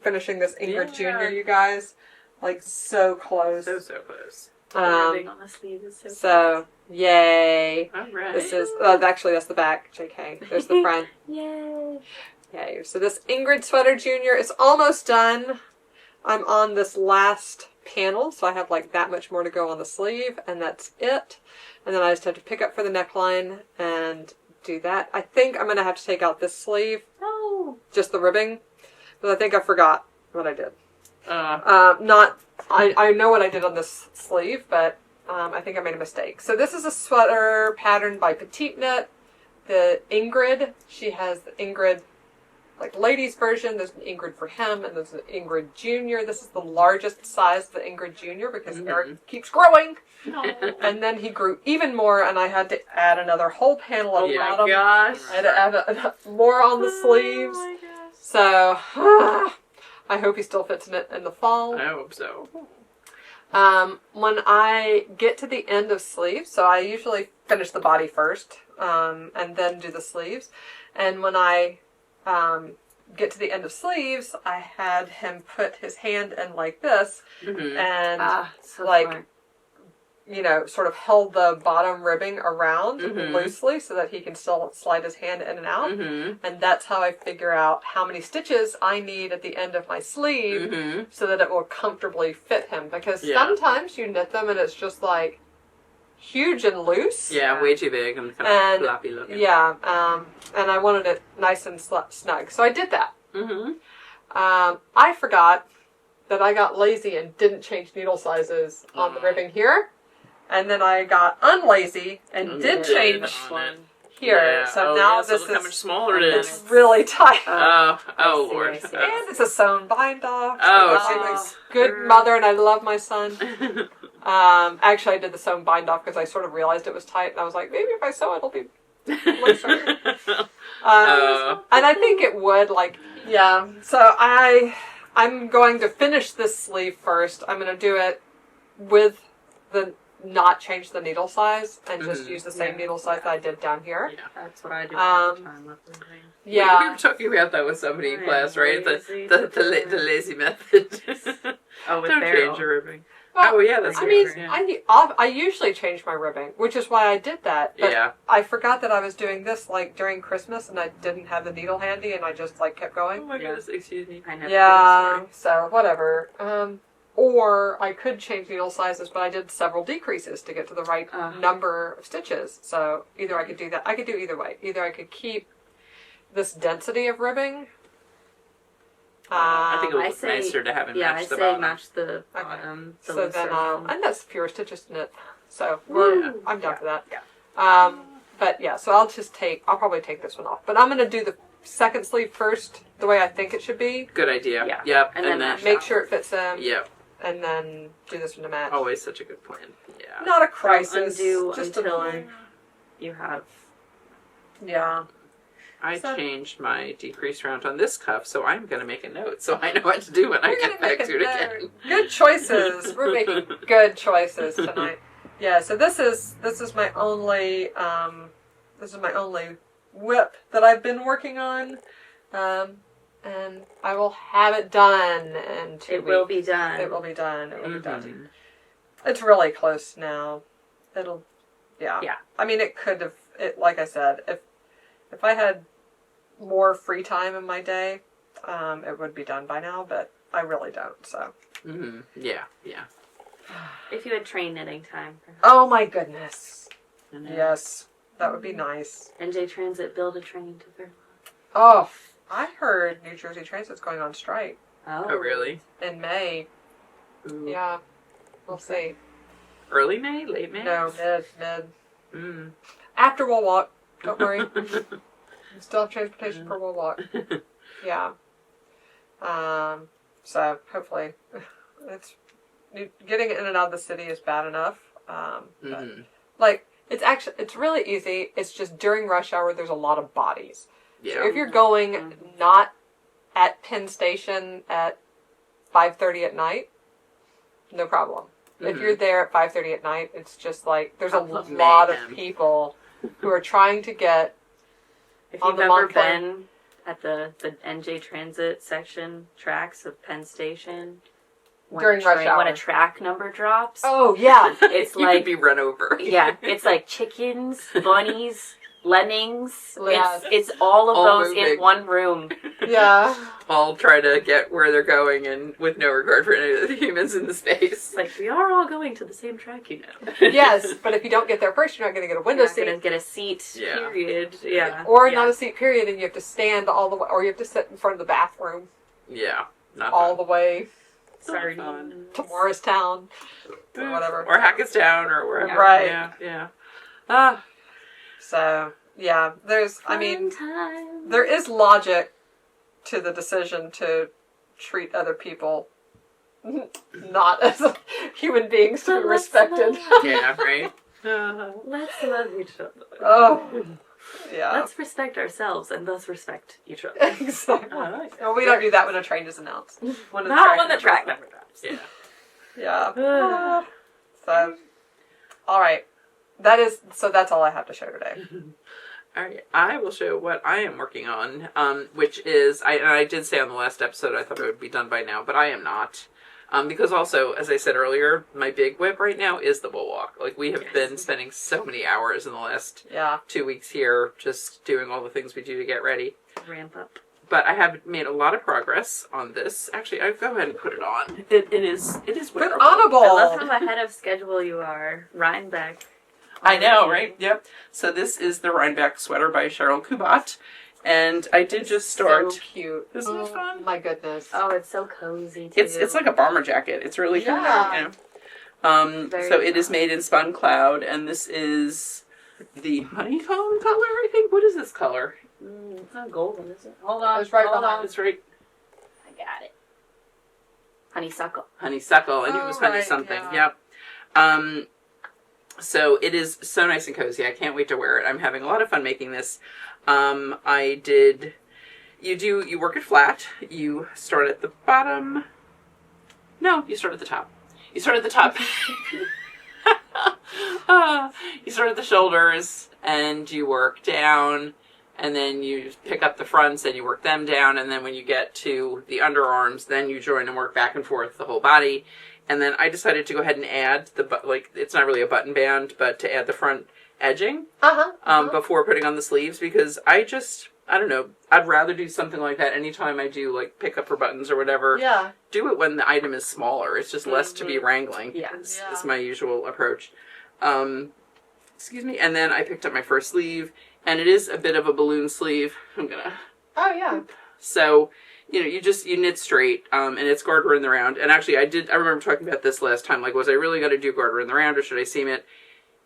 finishing this Ingrid Junior, you guys. Like, so close. So close. The ribbing on the sleeve is so yay. All right. This is, actually, that's the back, JK. There's the front. Yay. Yay. So this Ingrid Sweater Junior is almost done. I'm on this last panel, so I have like that much more to go on the sleeve, and that's it. And then I just have to pick up for the neckline and do that. I think I'm going to have to take out this sleeve. Oh. Just the ribbing. But I think I forgot what I did. I know what I did on this sleeve, but I think I made a mistake. So this is a sweater patterned by Petite Knit. The Ingrid, she has the Ingrid, like ladies version. There's an Ingrid for him, and there's an Ingrid Junior. This is the largest size of the Ingrid Junior because Eric keeps growing. And then he grew even more, and I had to add another whole panel at the bottom. Gosh. I had to add more on the sleeves. Oh my gosh. So I hope he still fits in it in the fall. I hope so. When I get to the end of sleeves, so I usually finish the body first, and then do the sleeves. And when I get to the end of sleeves, I had him put his hand in like this, and so like, smart. you know, sort of held the bottom ribbing around loosely so that he can still slide his hand in and out. And that's how I figure out how many stitches I need at the end of my sleeve so that it will comfortably fit him. Because sometimes you knit them and it's just like huge and loose. Yeah, way too big and kind of floppy looking. Yeah, and I wanted it nice and snug. So I did that. I forgot that I got lazy and didn't change needle sizes on the ribbing here. And then I got unlazy and did change one here. Yeah. So now this look how much smaller it is. It's really tight. Oh Lord. And it's a sewn bind off. Oh, I'm a good mother and I love my son. Actually, I did the sewn bind off because I sort of realized it was tight. And I was like, maybe if I sew it'll be looser. And I think it would. So I'm going to finish this sleeve first. I'm going to do it with not change the needle size and just use the same needle size that I did down here. Yeah, that's what I do all the time. Yeah. We were talking about that with somebody in class, right? The lazy method. With Don't Barrel. change your ribbing. Well, that's I mean, right. I usually change my ribbing, which is why I did that. But I forgot that I was doing this like during Christmas, and I didn't have the needle handy, and I just like kept going. Oh my goodness, excuse me. I never Yeah, so whatever. Or I could change needle sizes, but I did several decreases to get to the right number of stitches. So either I could do that. I could do either way. Either I could keep this density of ribbing. I think it would look nicer to have it match the bottom. Yeah, I say match the bottom. Okay. So then and that's fewer stitches to knit. So I'm down for that. Yeah. But yeah, so I'll probably take this one off. But I'm going to do the second sleeve first, the way I think it should be. Good idea. Yeah. Yep. And then make sure it fits in. Yep. And then do this one to match. Always such a good plan. Yeah. Not a crisis. Undo just until you have. Yeah. I changed my decrease round on this cuff, so I'm going to make a note so I know what to do when I get back to it again. Good choices. We're making good choices tonight. Yeah. So this is my only whip that I've been working on. and I will have it done in 2 weeks. It will be done. It will be done. It will be done. It's really close now. It'll, yeah. I mean, it could have, like I said, if I had more free time in my day, it would be done by now, but I really don't, so. Yeah. If you had train knitting time. Oh my goodness. Yes, that would be nice. NJ Transit build a train to Vermont. Oh, I heard New Jersey Transit's going on strike. Oh, really? In May. Ooh. Yeah, we'll see. Early May? Late May? No, mid. After we'll walk. Don't worry. We still have transportation for we'll walk. Yeah. So hopefully, it's getting in and out of the city is bad enough. But, like, it's really easy. It's just during rush hour, there's a lot of bodies. Yeah. So if you're going not at Penn Station at 5:30 at night, no problem. If you're there at 5:30 at night, it's just like there's a lot of people who are trying to get if on the Montclair. Been at the NJ Transit section tracks of Penn Station during rush hour when a track number drops. Oh yeah, it's you like could be run over. Yeah, it's like chickens, bunnies, lemmings. It's all of those moving in one room. Yeah. All try to get where they're going and with no regard for any of the humans in the space. Like, we are all going to the same track, you know. Yes, but if you don't get there first, you're not going to get a window seat. You're not going to get a seat, period. Yeah. Or not a seat, period, and you have to stand all the way, or you have to sit in front of the bathroom. Yeah. Not all the way. Sorry. To Morristown. Or whatever. Or Hackettstown or wherever. Yeah. Right. Yeah. So, yeah, there is logic to the decision to treat other people not as human beings to be respected. Yeah, right? Let's love each other. Oh, yeah. Let's respect ourselves and thus respect each other. Exactly. No, we don't do that when a train is announced. Not when the track number drops. Yeah. Yeah. So, all right. That's all I have to show today. All right, I will show what I am working on, which is, I did say on the last episode I thought it would be done by now, but I am not. Because also, as I said earlier, my big whip right now is the wool walk. Like, we have been spending so many hours in the last 2 weeks here just doing all the things we do to get ready. Ramp up. But I have made a lot of progress on this. Actually, I'll go ahead and put it on. It is wearable. Honorable. I love how ahead of schedule you are. Rhinebeck. I know, right? Yep. So this is the Rhinebeck sweater by Cheryl Kubat. And I did just start. So cute. Isn't it fun? My goodness. Oh, it's so cozy, too. It's like a bomber jacket. It's really fun. Yeah. So it is made in Spun Cloud, and this is the honeycomb color, I think. What is this color? It's not golden, is it? Hold on. It's right behind. It's right. I got it. Honeysuckle. Honeysuckle. I knew it was honey something. Yeah. Yep. So it is so nice and cozy. I can't wait to wear it. I'm having a lot of fun making this. You work it flat. You start at the bottom. No, you start at the top. You start at the top. You start at the shoulders and you work down, and then you pick up the fronts and you work them down, and then when you get to the underarms, then you join and work back and forth the whole body. And then I decided to go ahead and add it's not really a button band, but to add the front edging before putting on the sleeves, because I don't know, I'd rather do something like that anytime I do like pick up for buttons or whatever. Yeah. Do it when the item is smaller. It's just less to be wrangling. Yeah. Is my usual approach. Excuse me. And then I picked up my first sleeve, and it is a bit of a balloon sleeve. I'm gonna. Oh yeah. So, you knit straight, and it's garter in the round. And actually, I remember talking about this last time. Like, was I really going to do garter in the round, or should I seam it?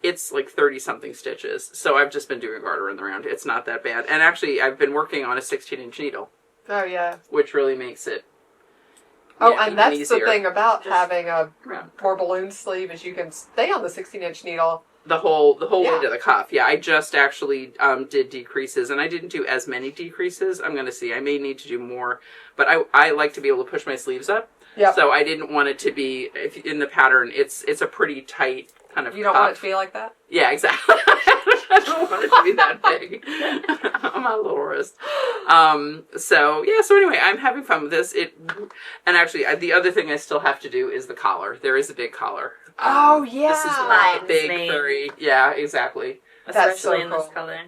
It's like 30-something stitches. So I've just been doing garter in the round. It's not that bad. And actually, I've been working on a 16-inch needle. Oh, yeah. Which really makes it and that's easier. The thing about having a more balloon sleeve is you can stay on the 16-inch needle. The whole way to the cuff. Yeah, I just actually did decreases, and I didn't do as many decreases. I'm going to see. I may need to do more, but I like to be able to push my sleeves up. Yeah. So I didn't want it to be, in the pattern, it's a pretty tight kind of You don't want it to be like that? Yeah, exactly. I don't want it to be that big on my little wrist. So anyway, I'm having fun with this. And actually, the other thing I still have to do is the collar. There is a big collar. This is not a big furry. Yeah, exactly. Especially in this color.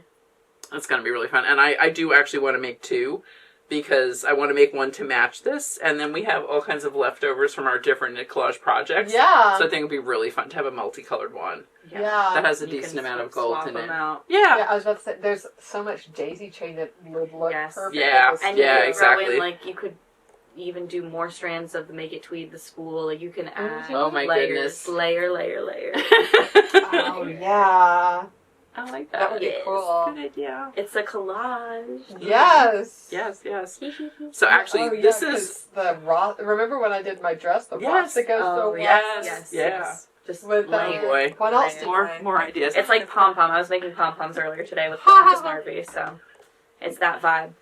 It's going to be really fun. And I do actually want to make 2. Because I want to make one to match this, and then we have all kinds of leftovers from our different knit collage projects. Yeah. So I think it'd be really fun to have a multicolored one. Yeah. That has a decent amount of gold in it. Out. Yeah. I was about to say, there's so much daisy chain that would look perfect. Yeah. And you could exactly. throw in, like, you could even do more strands of the Make It Tweed the Spool. Like, you can add layers. Layer. Oh, yeah. I like that. That would be cool. Good idea. It's a collage. Yes. Yes. So actually, this is the remember when I did my dress? The Ross that goes so well. Yes. Just with boy. What else? More ideas. It's like pom-pom. I was making pom-poms earlier today with Barbie, so it's that vibe.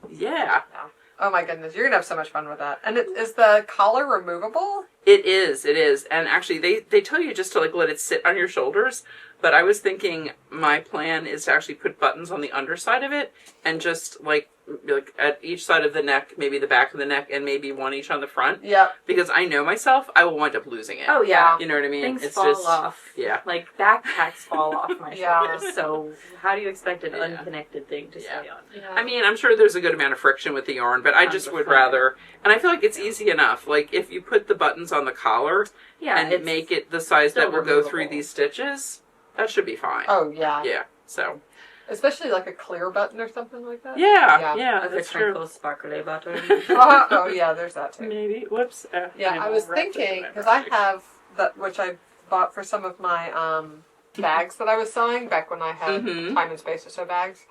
Yeah. Oh my goodness, you're gonna have so much fun with that. And is the collar removable? It is. And actually, they tell you just to like let it sit on your shoulders. But I was thinking my plan is to actually put buttons on the underside of it and just like at each side of the neck, maybe the back of the neck, and maybe one each on the front. Yeah. Because I know myself, I will wind up losing it. Oh yeah. You know what I mean? Things fall off. Yeah. Like backpacks fall off my shoulders. So how do you expect an unconnected thing to stay on? Yeah. I mean, I'm sure there's a good amount of friction with the yarn, but I just would rather, and I feel like it's easy enough. Like if you put the buttons on the collar and make it the size that will go through these stitches, that should be fine. Oh, yeah. Yeah, so. Especially like a clear button or something like that. Yeah, that's true. Sparkly button. Oh, yeah, there's that too. Maybe. Whoops. I was thinking, because I have that, which I bought for some of my bags that I was sewing back when I had time and space to sew bags.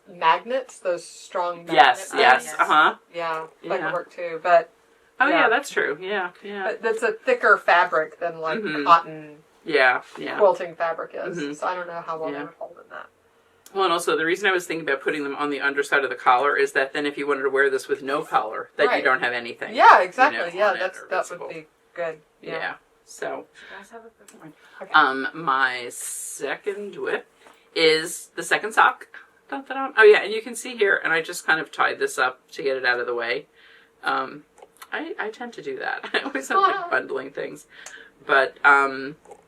Magnets, those strong magnets. Yes. Uh-huh. Yeah, that could work too, but. Oh, yeah, that's true. Yeah. But that's a thicker fabric than like cotton. Yeah. Quilting fabric is. So I don't know how well they would hold in that. Well, and also the reason I was thinking about putting them on the underside of the collar is that then if you wanted to wear this with no collar, that you don't have anything. Yeah, exactly. That would be good. Yeah. So, you guys have a good one. my second whip is the second sock. Dun, dun, dun. Oh yeah, and you can see here, and I just kind of tied this up to get it out of the way. I tend to do that. I always have like bundling things. But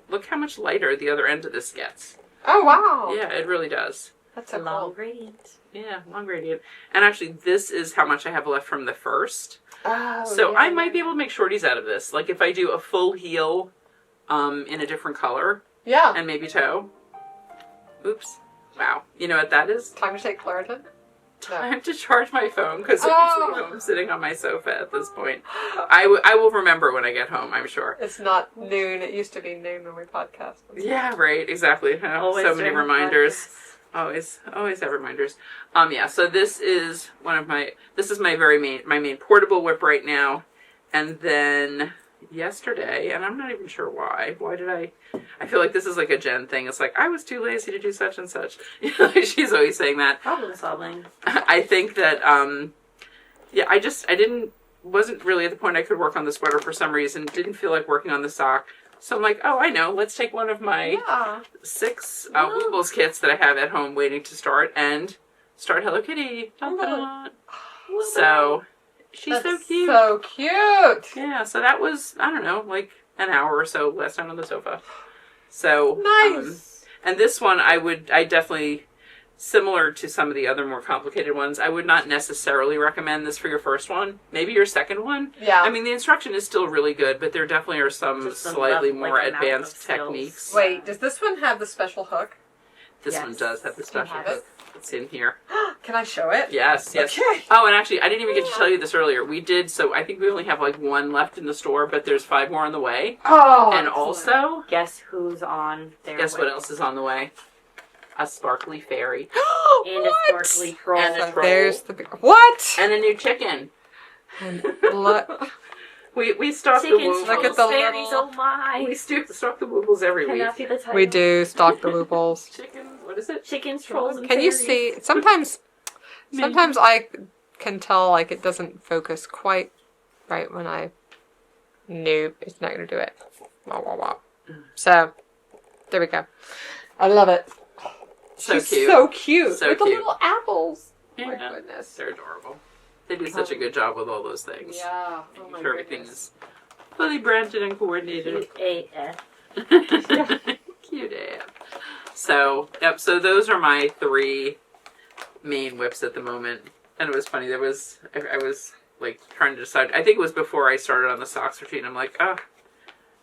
look how much lighter the other end of this gets. Oh, wow. Yeah, it really does. That's a long gradient. Yeah, long gradient. And actually, this is how much I have left from the first. Oh, so I might be able to make shorties out of this. Like if I do a full heel in a different color. Yeah. And maybe toe. Oops. Wow. You know what that is? Time to take Claritin? Time to charge my phone because I'm usually home sitting on my sofa at this point. I will remember when I get home, I'm sure. It's not noon. It used to be noon when we podcast. Yeah, right. Exactly. So many reminders. Always have reminders. So this is my main portable whip right now. And then yesterday, and I'm not even sure why did I feel like this is like a Jen thing. It's like I was too lazy to do such and such. She's always saying that. Problem solving. I think that wasn't really at the point I could work on the sweater for some reason. Didn't feel like working on the sock. So I'm like, oh, I know. Let's take one of my 6 Woobles kits that I have at home waiting to start and start Hello Kitty. Dun, dun, dun. So she's so cute. So cute. Yeah, so that was, I don't know, like an hour or so last time on the sofa. So nice. And this one I definitely, similar to some of the other more complicated ones, I would not necessarily recommend this for your first one. Maybe your second one. Yeah. I mean, the instruction is still really good, but there definitely are some slightly more advanced techniques. Wait, does this one have the special hook? This one does have the special hook. It's in here. Can I show it? Yes. Okay. Oh, and actually, I didn't even get to tell you this earlier. We did, so I think we only have like 1 left in the store, but there's 5 more on the way. Oh. And also, guess who's on their Guess what else is on the way? A sparkly fairy. And a sparkly troll. And a troll. There's the what? And a new chicken. Look. We stock the Woobles. Look at the fairies, oh my. We stock the Woobles every week. We do stock the Woobles. Chicken, what is it? Chickens, trolls, and Can you see? Sometimes I can tell like it doesn't focus quite right when I. Nope, it's not going to do it. Wah, wah, wah. So, there we go. I love it. So She's cute. so cute. So with cute. the little apples. Yeah. My goodness. They're adorable. They do such a good job with all those things. Yeah. Oh my Sure, everything goodness. is fully branded and coordinated. Cute AF. Cute AF. So, yep, so those are my 3 main whips at the moment. And it was funny, I was like trying to decide, I think it was before I started on the socks routine. I'm like, oh,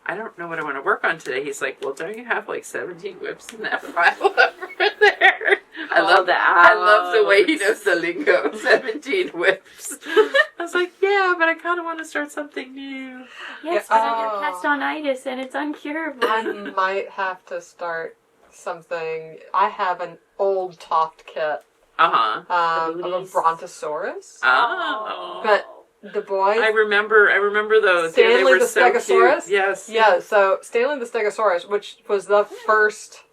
I don't know what I want to work on today. He's like, well, don't you have like 17 whips in that file over there? I love the way he knows the lingo. 17 whips. I was like, yeah, but I kind of want to start something new. Yes, but I have castonitis and it's uncurable. I might have to start something. I have an old Toft kit of a Brontosaurus. Oh. But the boys... I remember those. Stanley they were the so Stegosaurus? cute. Yes. Yeah, so Stanley the Stegosaurus, which was the first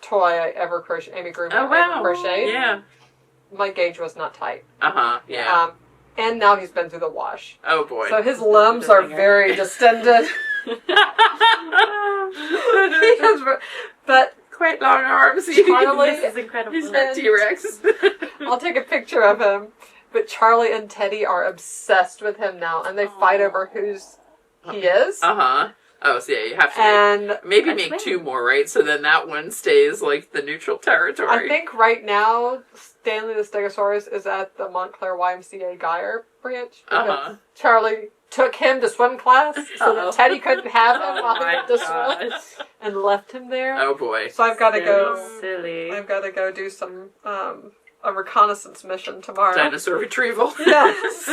toy I ever crocheted, Amy Groomer ever crocheted. Yeah. My gauge was not tight. Yeah. And now he's been through the wash. Oh boy. So his limbs are very distended. But quite long arms. Charlie, This is incredible. He's a T-Rex. I'll take a picture of him. But Charlie and Teddy are obsessed with him now, and they fight over whose he is. Oh, so yeah, you have to And maybe make 2 more, right? So then that one stays like the neutral territory. I think right now Stanley the Stegosaurus is at the Montclair YMCA Geyer branch because Charlie took him to swim class so that Teddy couldn't have him while he went to swim and left him there. Oh boy! So I've got to go. Silly. I've got to go do some a reconnaissance mission tomorrow. Dinosaur retrieval. Yes,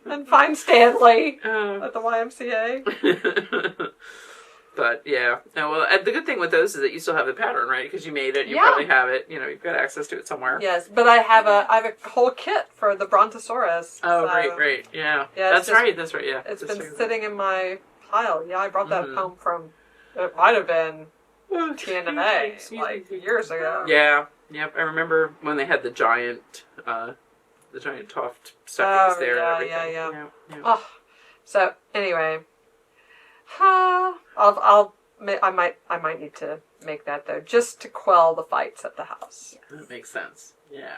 and find Stanley at the YMCA. But yeah, no. Well, the good thing with those is that you still have the pattern, right? Because you made it. You Yeah. probably have it. You know, you've got access to it somewhere. Yes, but I have a whole kit for the Brontosaurus. Oh, so great. Yeah. Yeah, That's right. Yeah. It's Just been sitting in my pile. Yeah, I brought that home from. It might have been TNMA, like years ago. Yeah. Yep. I remember when they had the giant Toft stuffings there and everything. Yeah. Yeah. Oh, so anyway, I might need to make that though, just to quell the fights at the house. That makes sense. Yeah.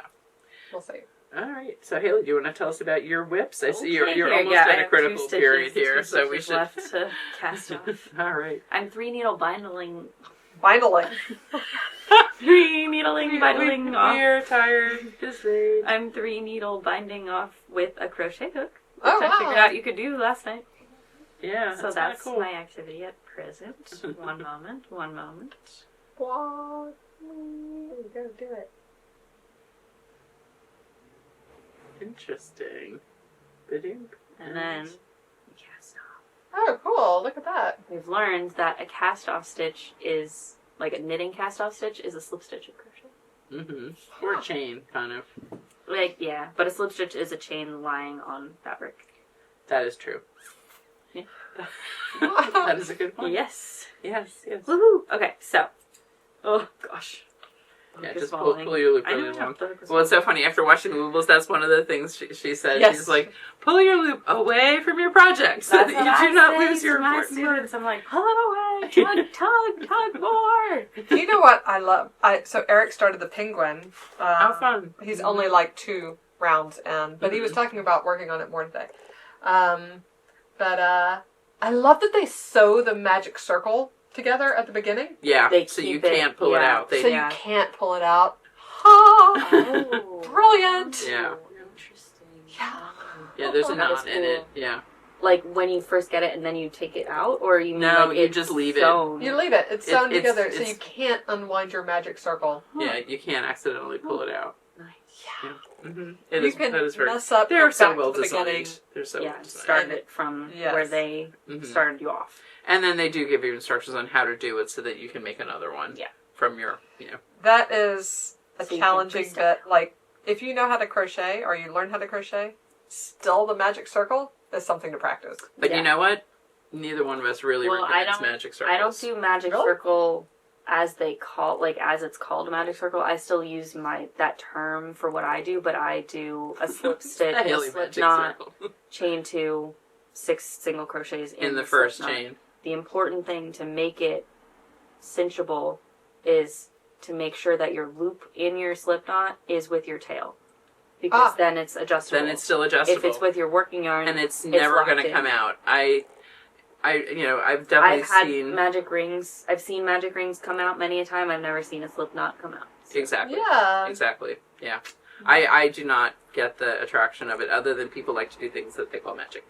We'll see. All right. So Haley, do you want to tell us about your whips? I see you're here, almost yeah, at I a have critical 2 period stitches, here, 2 so we stitches should left to cast off. All right. I'm 3 needle bindling. Finally. 3 needling binding off. We're tired. Just wait. I'm 3 needle binding off with a crochet hook, which Oh, I wow. figured out you could do last night. Yeah. So that's cool. my activity at present. One moment. Wow. Go do it. Interesting. Ba-doom. And then cast off. Oh, cool. Look at that. We've learned that a cast off stitch is, like a knitting cast off stitch, is a slip stitch of crochet. Mm-hmm. Or a chain, kind of. Like, yeah, but a slip stitch is a chain lying on fabric. That is true. Yeah. That is a good point. Yes. Yes. Woohoo! Okay, so. Oh, gosh. Yeah, Focus just following. pull your loop I know, really long. focus Well, it's so following. funny. After watching the Woobles, that's one of the things she said. Yes. She's like, pull your loop away from your project so that That's you what do not I lose say your to my important work. students. I'm like, pull it away, tug more. You know what I love? So Eric started the penguin. How fun. He's only like 2 rounds in, but he was talking about working on it more today. But I love that they sew the magic circle together at the beginning. Yeah, They so you keep it- can't pull it yeah. out. They, So Yeah. you can't pull it out. Ha! Oh. Brilliant! Yeah. Interesting. Yeah, there's a That is knot in it. cool. Yeah. Like when you first get it and then you take it out, or you mean No, like you it's just leave it. sewn? You leave it. It's sewn It's- together, so it's- you can't unwind your magic circle. Yeah, you can't accidentally pull it out. Nice. Yeah. Mm-hmm. You can that is very. mess up. They're go so back well to the beginning. designed. They're so Yeah, well designed. start it from Yes. where they Mhm. started you off. And then they do give you instructions on how to do it so that you can make another one. Yeah. From your, That is a So you can challenging freestyle. bit. Like, if you know how to crochet or you learn how to crochet, still the magic circle is something to practice. But Yeah. you know what? Neither one of us really Well, I recommends don't- magic circles. I don't do magic Really? circle as they call, like as it's called a magic circle. I still use that term for what I do, but I do a slip stitch, A a Haley slip magic knot, circle. chain 2, 6 single crochets In the slip first knot. chain. The important thing to make it cinchable is to make sure that your loop in your slip knot is with your tail. Because then it's adjustable. Then it's still adjustable. If it's with your working yarn, and it's never going to come out. I've definitely seen magic rings. I've seen magic rings come out many a time. I've never seen a slip knot come out. So. Exactly. Yeah. Exactly. Yeah. I do not get the attraction of it, other than people like to do things that they call magic.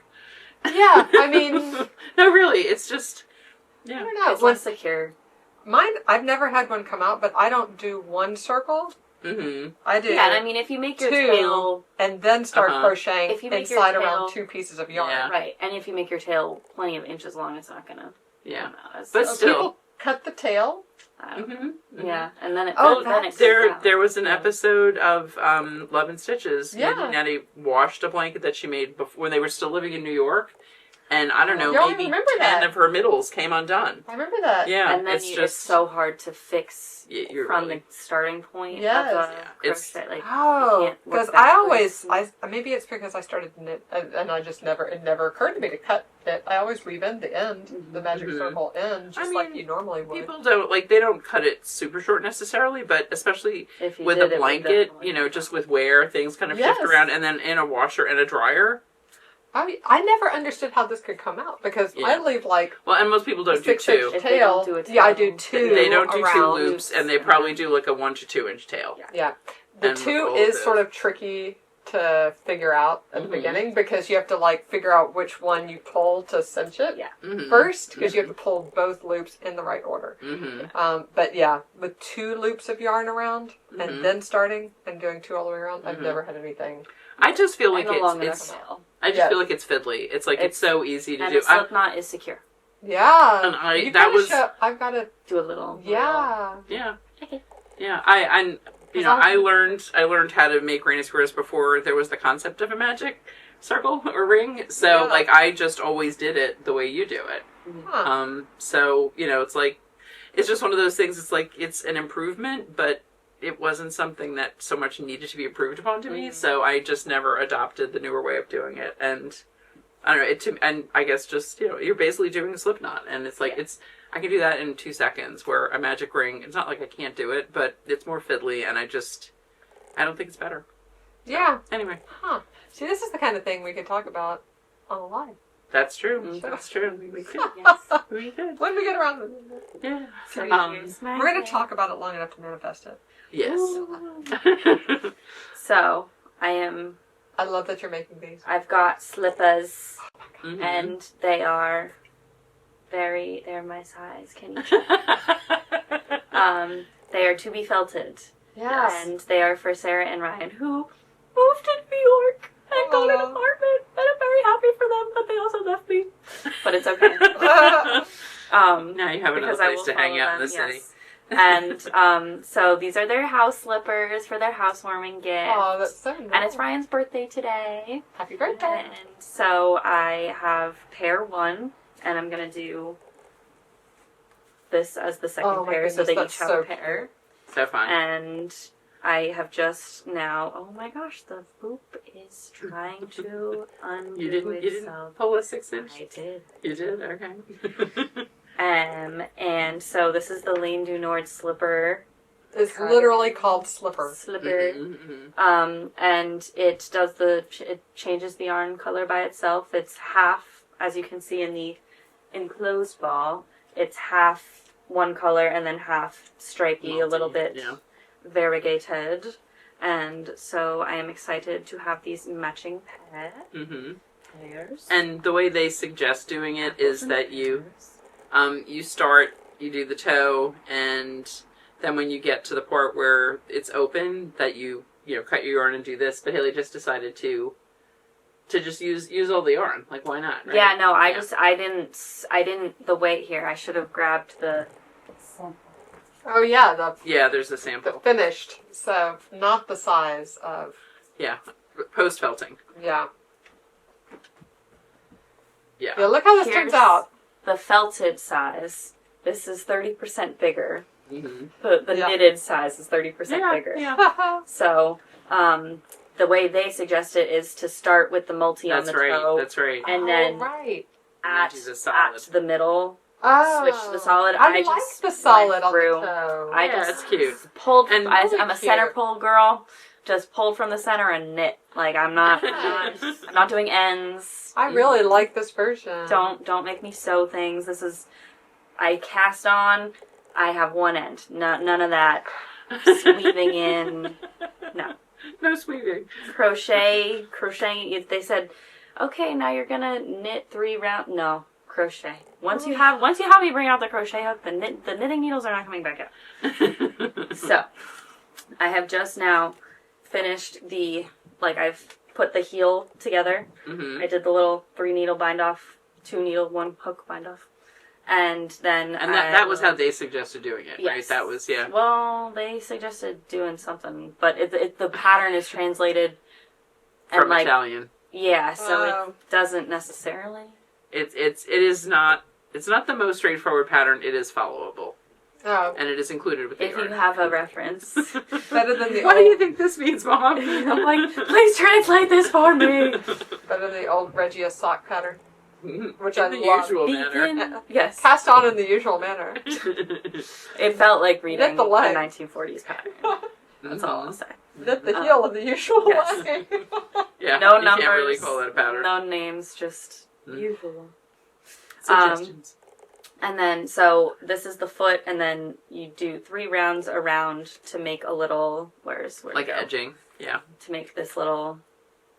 Yeah, I mean... No, really, it's just... Yeah. I don't know. It's less secure. Mine, I've never had one come out, but I don't do one circle. Mm-hmm. I do. Yeah, and I mean, if you make your two, tail... and then start crocheting if you make inside your tail, around 2 pieces of yarn. Yeah. Right, and if you make your tail plenty of inches long, it's not going to come out. But So still... people cut the tail. Yeah, and then it there was an episode of Love and Stitches. Yeah. Nettie washed a blanket that she made before, when they were still living in New York, and I don't know, maybe 10 of her middles came undone. I remember that. Yeah, and then it's so hard to fix from the starting point of the crochet. Like, because I always, maybe it's because I started knit, and it never occurred to me to cut it. I always weave in the end, the magic circle end, just like you normally would. People they don't cut it super short necessarily, but especially with a blanket, just with wear, things kind of shift around, and then in a washer and a dryer. I never understood how this could come out, because I leave and most people don't do 2. Tail. Yeah, I do 2. They don't do 2 loops, and they probably do like a 1 to 2 inch tail. Yeah. The 2 is sort of tricky to figure out at the beginning, because you have to figure out which one you pull to cinch it first, because you have to pull both loops in the right order. But yeah, with 2 loops of yarn around, and then starting and doing 2 all the way around, I've never had anything. I just feel like it's feel like it's fiddly. It's like it's so easy to do. And the slip knot is secure. Yeah. And I've got to do a little. Yeah. Yeah. Okay. Yeah. I learned how to make granny squares before there was the concept of a magic circle or ring. So I just always did it the way you do it. So it's just one of those things. It's like it's an improvement, but it wasn't something that so much needed to be improved upon to me, so I just never adopted the newer way of doing it. And I don't know, and I guess just, you're basically doing a slip knot, and it's like, I can do that in 2 seconds, where a magic ring, it's not like I can't do it, but it's more fiddly, and I don't think it's better. Yeah. Anyway. See, this is the kind of thing we could talk about on a live. That's true. That's true. We could. Yes. We could. When we get around to it. Yeah. So, we're going to talk about it long enough to manifest it. Yes. So, I love that you're making these. I've got slippers, and they're my size. Can you check? They are to be felted. Yes. And they are for Sarah and Ryan, who moved to New York and got an apartment, and I'm very happy for them, but they also left me. But it's okay. Now you have another place to hang out in the city. And so these are their house slippers for their housewarming gift. Oh, that's so nice. And it's Ryan's birthday today. Happy birthday. And so I have pair 1, and I'm going to do this as the second pair, so they each have a pair. So fun. And I have just now, oh my gosh, the loop is trying to undo itself. You didn't pull a 6-inch? I did. You did? Okay. And so this is the Lane du Nord slipper. It's literally called slipper. And it changes the yarn color by itself. It's half, as you can see in the enclosed ball, it's half one color and then half stripy, a little bit variegated. And so I am excited to have these matching pairs. And the way they suggest doing it is that you do the toe, and then when you get to the part where it's open, that you cut your yarn and do this. But Haley just decided to just use all the yarn. Like, why not? Right? Yeah, no, I didn't, the weight here, I should have grabbed the sample. Oh, yeah. There's a sample. The finished, so not the size of... Yeah, post-felting. Yeah. Yeah. Yeah, look how this turns out. The felted size. This is 30% bigger. Mm-hmm. The knitted size is 30% bigger. Yeah. So, the way they suggest it is to start with the multi on the toe. That's right. And then right. at the middle, switch to the solid. I like just the solid went on through. the toe. I Yeah, just it's cute. pulled. And I'm a cute. center pull girl. Just pulled from the center and knit. Like I'm not doing ends. I really like this version. Don't make me sew things. This is I cast on. I have one end. None of that weaving in. No. No sweeping. Crochet. If they said, okay, now you're gonna knit 3 rounds. No, crochet. Once you have me bring out the crochet hook, the knitting needles are not coming back out. So, I have just now finished I've put the heel together. Mm-hmm. I did the little 3 needle bind off, 2 needle, 1 hook bind off. And then that was how they suggested doing it, yes. right? That was, yeah. Well, they suggested doing something, but the pattern is translated From Italian. Yeah, so it doesn't necessarily. It's not the most straightforward pattern. It is followable. Oh. And it is included with the If yarn. you have a reference. Better than the What old... do you think this means, Mom? I'm like, please translate this for me. Better than the old Regia sock pattern. Which in I the love. usual manner. Yes. Cast on in the usual manner. It felt like reading Knit the a leg. 1940s pattern. That's all I'll say. Knit the heel in the usual yes. way. Yeah, No you numbers. can't really call that a pattern. No names, just usual. Suggestions. And then, so this is the foot, and then you do 3 rounds around to make a little, where's Like edging, yeah. to make this little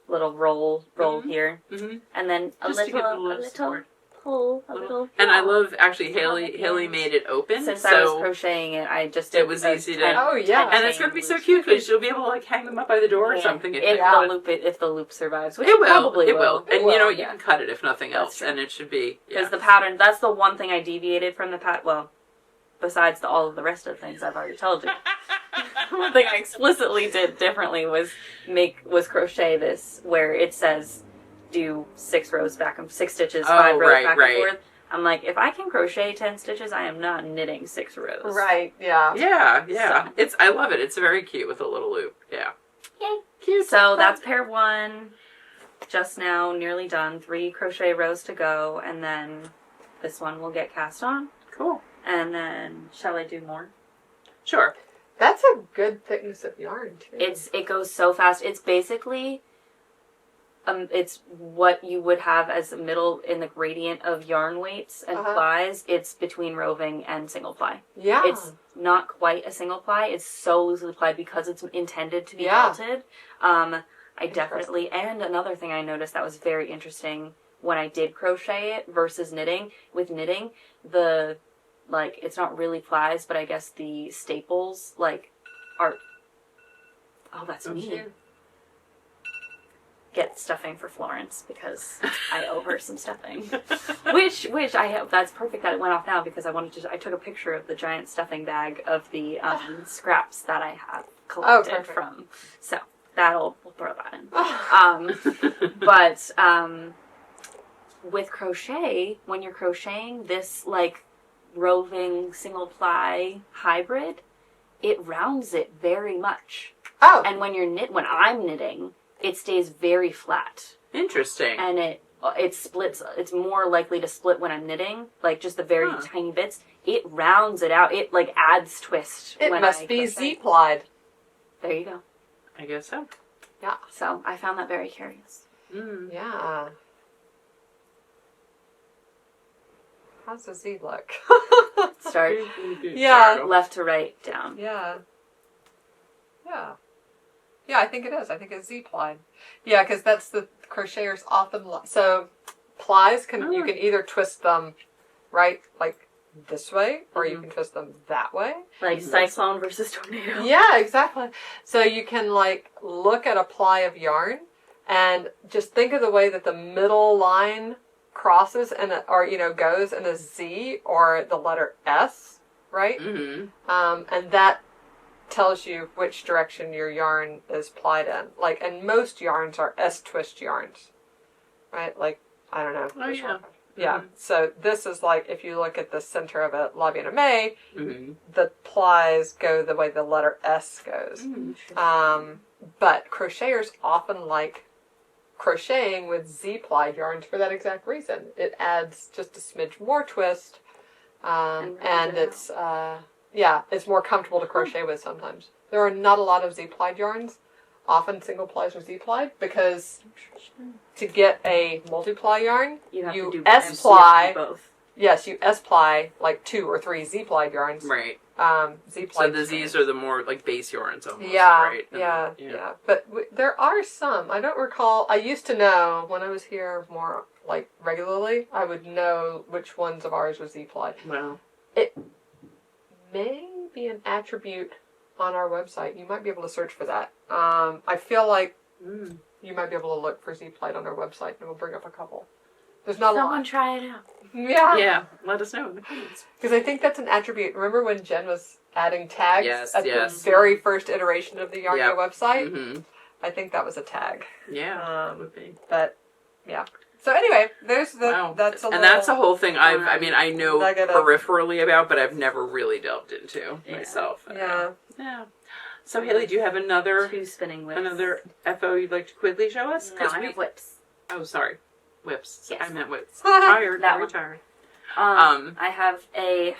roll here, and then Just to give it a little support. pull, a little. And I love, actually, Haley made it open. Since so I was crocheting it, I just it was easy to. Oh, yeah. And it's going to be so cute because you'll be able to like hang them up by the door or something. If the loop survives, which it will. probably It will. And you know what? You yeah. can cut it if nothing else, true. and it should be. Because the pattern, that's the one thing I deviated from the pattern. Well, besides all of the rest of the things I've already told you. One thing I explicitly did differently was crochet this where it says do 6 rows back and 6 stitches, 5 rows back and forth. I'm like, if I can crochet 10 stitches, I am not knitting 6 rows. Right, yeah. Yeah. So. I love it. It's very cute with a little loop. Yeah. Yay. Cute. So that's pair 1. Just now, nearly done. 3 crochet rows to go, and then this one will get cast on. Cool. And then, shall I do more? Sure. That's a good thickness of yarn, too. It goes so fast. It's basically, it's what you would have as a middle in the gradient of yarn weights and plies. It's between roving and single ply. Yeah. It's not quite a single ply. It's so loosely plied because it's intended to be felted. I definitely, and another thing I noticed that was very interesting when I did crochet it versus knitting. With knitting, it's not really plies, but I guess the staples, are... Oh, that's me. Cute. Get stuffing for Florence, because I owe her some stuffing. Which I have... That's perfect that it went off now, because I took a picture of the giant stuffing bag of the scraps that I have collected from. So, we'll throw that in. But, with crochet, when you're crocheting this, roving single ply hybrid, it rounds it very much. Oh. And when I'm knitting, it stays very flat. Interesting. And it splits. It's more likely to split when I'm knitting, just the very tiny bits. It rounds it out. It adds twist. It must be Z-plied. There you go. I guess so. Yeah. So I found that very curious. Yeah. How's the Z look? Start left to right down. Yeah. Yeah. Yeah, I think it is. I think it's Z-plied. Yeah, because that's the crocheters often... So, plies, you can either twist them right, this way, or you can twist them that way. Cyclone versus tornado. Yeah, exactly. So you can, look at a ply of yarn and just think of the way that the middle line crosses or goes in a Z or the letter S, right? Mm-hmm. And that tells you which direction your yarn is plied in. And most yarns are S-twist yarns, right? I don't know. Oh, yeah. Yeah. Mm-hmm. So this is if you look at the center of a Yarnia May, mm-hmm. the plies go the way the letter S goes. Mm-hmm. But crocheters often like crocheting with Z-plied yarns for that exact reason. It adds just a smidge more twist, And it's it's more comfortable to crochet with sometimes. There are not a lot of Z-plied yarns, often single plies or Z-plied, because to get a multiply yarn, you S-ply both. Yes, you S-ply like 2 or 3 Z-plied yarns. Right. Z-plied. So the Z's are the more like base yarns almost, yeah, right? Yeah. But there are some. I don't recall. I used to know when I was here more like regularly. I would know which ones of ours were Z-plied. Well, it may be an attribute on our website. You might be able to search for that. I feel like you might be able to look for Z-plied on our website, and we'll bring up a couple. There's not a lot. Someone try it out. Yeah. Yeah. Let us know in the comments. Because I think that's an attribute. Remember when Jen was adding tags at the very first iteration of the Yarnia website? Mm-hmm. I think that was a tag. Yeah, that would be. But yeah. So anyway, there's the that's a whole thing I know peripherally about, but I've never really delved into myself. Yeah. Yeah. So Haley, do you have another 2 spinning whips? Another FO you'd like to quickly show us? No, I have whips. Oh, sorry. Whips. Yes. I meant whips. Tired. Very tired. I have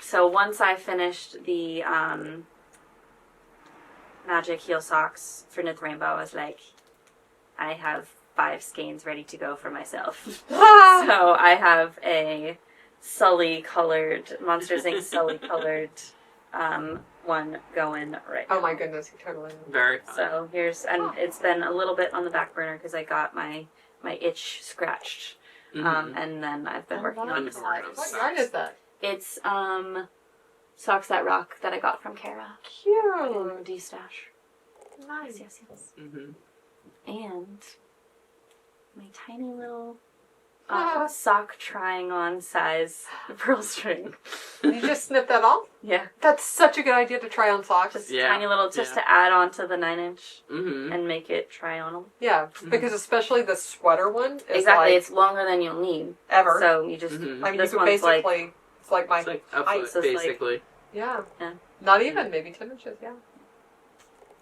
so once I finished the magic heel socks for Knit the Rainbow, I was like, I have 5 skeins ready to go for myself. So I have a Sully-colored, Monsters Inc. Sully-colored one going right now. Oh my goodness, you totally. Very fun. So it's been a little bit on the back burner because I got my itch scratched. And then I've been working on it. What yarn is that? It's Socks That Rock that I got from Kara. Cute. D-stash. Nice. Yes. And my tiny little sock trying on size pearl string. You just snip that off? Yeah. That's such a good idea to try on socks. Just tiny little, to add on to the 9-inch and make it try on. Yeah, because especially the sweater one is exactly, it's longer than you'll need. Ever. So you just, I mean, this one's basically, it's like my height. Basically. Yeah. Not even, maybe 10 inches, yeah.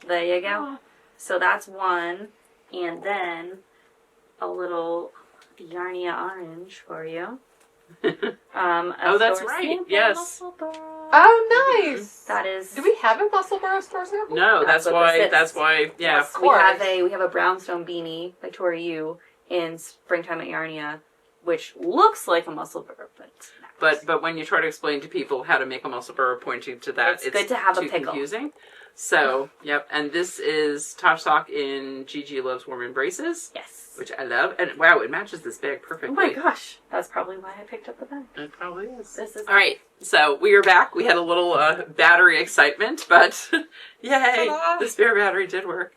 There you go. So that's one. And then a little Yarnia orange for you. That's right. Yes. Oh, nice. That is. Do we have a Muscle Burrow store sample? No, that's why. Yeah. Yes, we have a brownstone beanie by Tori Yu in Springtime at Yarnia, which looks like a muscle burrow, but it's not. But when you try to explain to people how to make a muscle burrow pointing to that, it's good to have a pickle. Confusing. So, and this is Tosh Sock in Gigi Loves Warm Embraces. Yes. Which I love. And wow, it matches this bag perfectly. Oh my gosh. That's probably why I picked up the bag. It probably is. This is all right. So we are back. We had a little battery excitement, but yay, ta-da! The spare battery did work.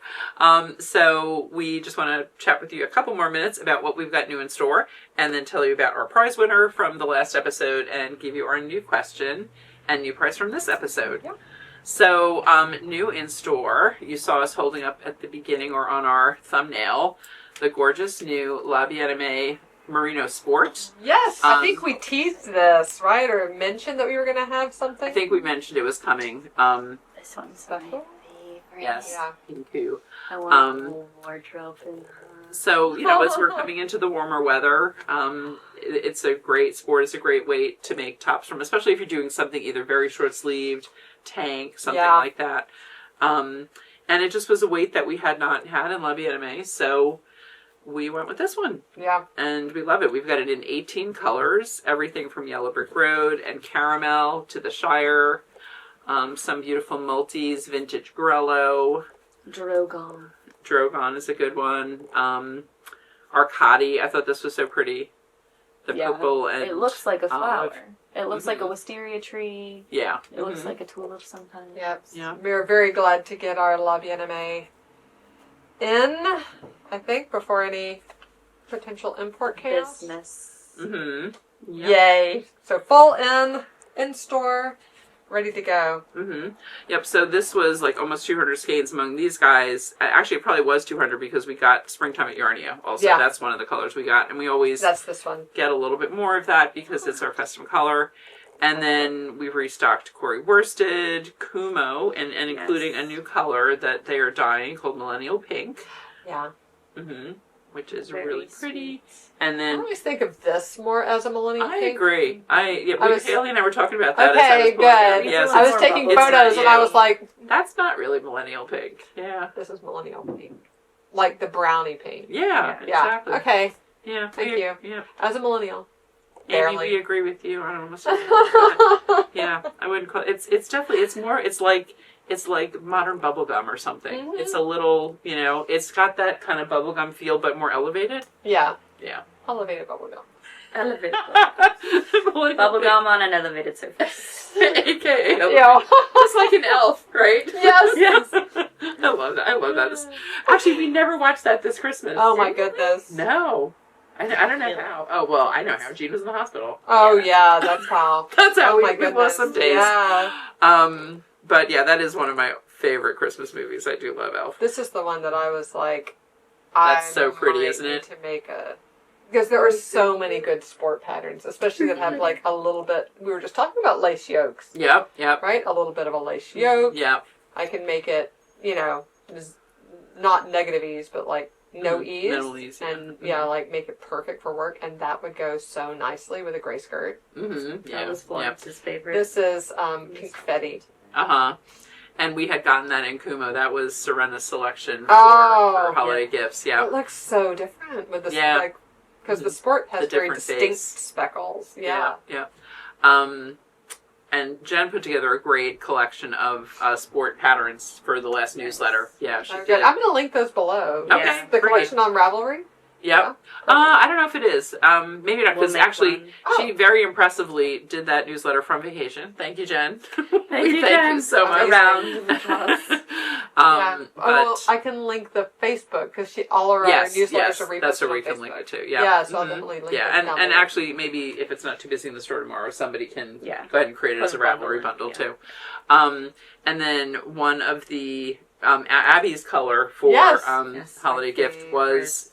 So we just want to chat with you a couple more minutes about what we've got new in store, and then tell you about our prize winner from the last episode, and give you our new question and new prize from this episode. Yep. So new in store, you saw us holding up at the beginning or on our thumbnail, the gorgeous new Yarnia May Merino Sport. Yes, I think we teased this, right? Or mentioned that we were going to have something. I think we mentioned it was coming. This one's my favorite. Yes, yeah. Me too. I want a wardrobe in So, as we're coming into the warmer weather, it's a great sport. It's a great way to make tops from, especially if you're doing something either very short-sleeved, tank, something like that. And it just was a weight that we had not had in Yarnia May, so we went with this one. Yeah. And we love it. We've got it in 18 colors, everything from Yellow Brick Road and Caramel to the Shire, some beautiful multis, Vintage Grello. Drogon is a good one. Arcadi, I thought this was so pretty. The purple and it looks like a flower. Olive. It looks like a wisteria tree. Yeah. It looks like a tulip sometimes. Yep. Yeah. We're very glad to get our Yarnia May in, I think, before any potential import chaos. Business. Yep. Yay. So full in store, ready to go. Yep, so this was like almost 200 skeins among these guys. Actually, it probably was 200 because we got Springtime at Yarnia also. Yeah. That's one of the colors we got. And we always That's this one. get a little bit more of that because it's our custom color. And then we've restocked Corey Worsted, Kumo, and including a new color that they are dyeing called Millennial Pink. Yeah. which is Very really pretty. sweet. And I then always think of this more as a millennial I pink. agree. Haley and I were talking about that. Okay, as I was good. Yes, I was more taking bubble. photos It's and not I was like, that's not really millennial pink. Yeah. this is millennial pink. Like the brownie pink. Yeah, Yeah. exactly. Okay. Yeah. Thank you. Yeah. As a millennial. Amy, Barely. we agree with you. I don't know. What's yeah, I wouldn't call it's definitely it's like modern bubblegum or something. Mhm. It's a little, it's got that kind of bubblegum feel but more elevated. Yeah. Yeah. Elevated bubblegum. Elevated. Millennial Bubblegum on an elevated surface. pink. AKA Yeah. just like an elf, right? Yes. Yes. I love that. I love that. Actually, we never watched that this Christmas. Oh my goodness. No. I don't know how. Oh, well, I know how. Gene was in the hospital. Oh yeah, that's how. That's how Oh my we lost goodness. some days. Yeah. But yeah, that is one of my favorite Christmas movies. I do love Elf. This is the one that I was like, That's I so pretty, might isn't need it? To make a, because there are so many good sport patterns, especially that have like a little bit. We were just talking about lace yokes, Yep. right? A little bit of a lace yoke. Yep. I can make it, not negative ease, but like no ease, minimal ease, yeah. and like make it perfect for work, and that would go so nicely with a gray skirt. Mm-hmm. Yeah. That was Florence's favorite. This is pink Fetty. Uh-huh. And we had gotten that in Kumo. That was Serena's selection for holiday gifts. Yeah. It looks so different with the Yeah. because the sport has The very different distinct base. speckles. Yeah. And Jen put together a great collection of sport patterns for the last newsletter. Yeah, she Oh, did. good. I'm going to link those below. Okay, Yes. The great. collection on Ravelry. Yep. I don't know if it is. Maybe not, We'll because make actually one. she very impressively did that newsletter from vacation. Thank you, Jen. Thank you, Thank Jen. you so much. A round of applause. Yeah. But Well, I can link the Facebook because all of our newsletters are reposted that's where on we can Facebook. link it to. Yeah. Yeah, so I'll Mhm. definitely link Yeah, it and down and below. actually, maybe if it's not too busy in the store tomorrow, somebody can Yeah. go ahead and create it Put as a a bundle Ravelry in, bundle yeah. too. And then one of the Abby's color for Yes. Yes, holiday my gift favorite. was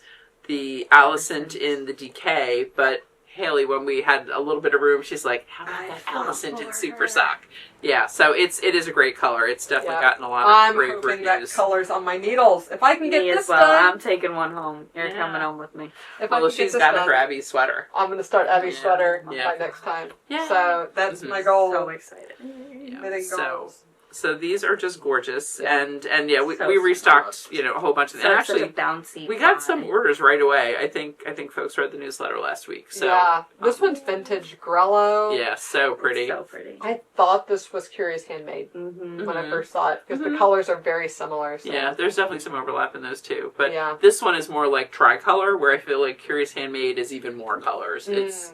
the Alicent in the Decay, but Haley, when we had a little bit of room, she's like, "How about I that fell Alicent in for Super her. Sock?" Yeah, so it is a great color. It's definitely Yeah. gotten a lot of I'm great hoping that reviews. colors on my needles. If I can get Me this as well. done, I'm taking one home. You're Yeah. coming home with me. if I Although can get she's this got done, her Abby sweater. I'm going to start Abby's Yeah. sweater Yeah. by next time. Yeah. So that's Mhm. my goal. So excited. Knitting So goals. So these are just gorgeous, Yeah. and yeah, we So restocked a whole bunch of them. So And it's such actually, a bouncy. we got some vibe. orders right away. I think folks read the newsletter last week. So Yeah, this one's vintage Grello. yeah, so pretty. It's so pretty. I thought this was Curious Handmade Mm-hmm. when I Mhm. first saw it because Mhm. the colors are very similar. So. Yeah, there's definitely some overlap in those two, but Yeah. this one is more like tricolor, where I feel like Curious Handmade is even more colors. It's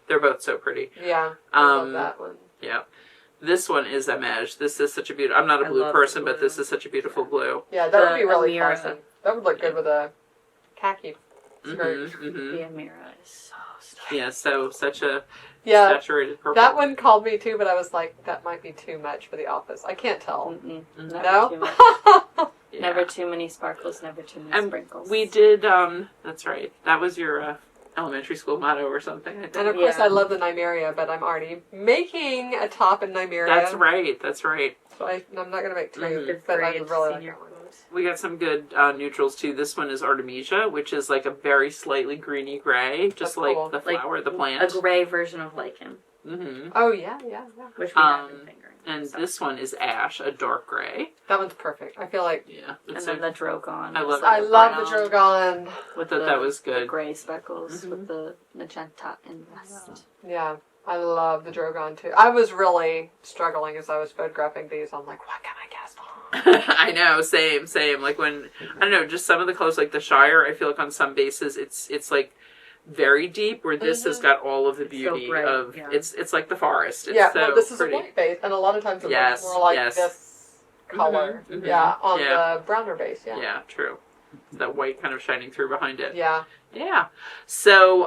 they're both so pretty. Yeah, I love that one. Yeah. This one is Amège. This is such a beautiful. I'm not a I blue love person, the but this blue. is such a beautiful blue. Yeah, that would be The really Amira. pleasant. That would look good with a khaki skirt. Mm-hmm. The Amira is so stunning. Yeah, so such a Yeah, saturated purple. that one called me too, but I was like, that might be too much for the office. I can't tell. Mm-mm. Mhm. Never too much. No? Yeah. Never too many sparkles, never too many And sprinkles. we did. That's right. That was your elementary school motto or something. I think. And of course, Yeah. I love the Nymeria, but I'm already making a top in Nymeria. That's right. That's right. So I'm not going to make two, Mhm. Fifth but I grade really like senior that one. quote. We got some good neutrals too. This one is Artemisia, which is like a very slightly greeny gray, just That's like cool. the Like flower, the plant. A gray version of lichen, Mm-hmm. Oh, yeah. which we have been Um, fingering. And so. this one is ash, a dark gray. That one's perfect. I feel like Yeah, And it's then the Drogon. I is love like I it. love the brown, Drogon. I thought that was The good. gray speckles Mhm. with the magenta and rust. Yeah, I love the Drogon too. I was really struggling as I was photographing these. I'm like, what can I cast on? I know, same. Like when I don't know, just some of the colors, like the Shire. I feel like on some bases, it's like very deep. Where this has got all of the so beauty bright, of yeah. it's like the forest. It's Yeah, so well, this is pretty. a white base, and a lot of times it Yes, looks more like yes. this color. Mhm, mhm. Yeah, on Yeah. the browner base. Yeah. Yeah, true. That white kind of shining through behind it. Yeah. Yeah. So,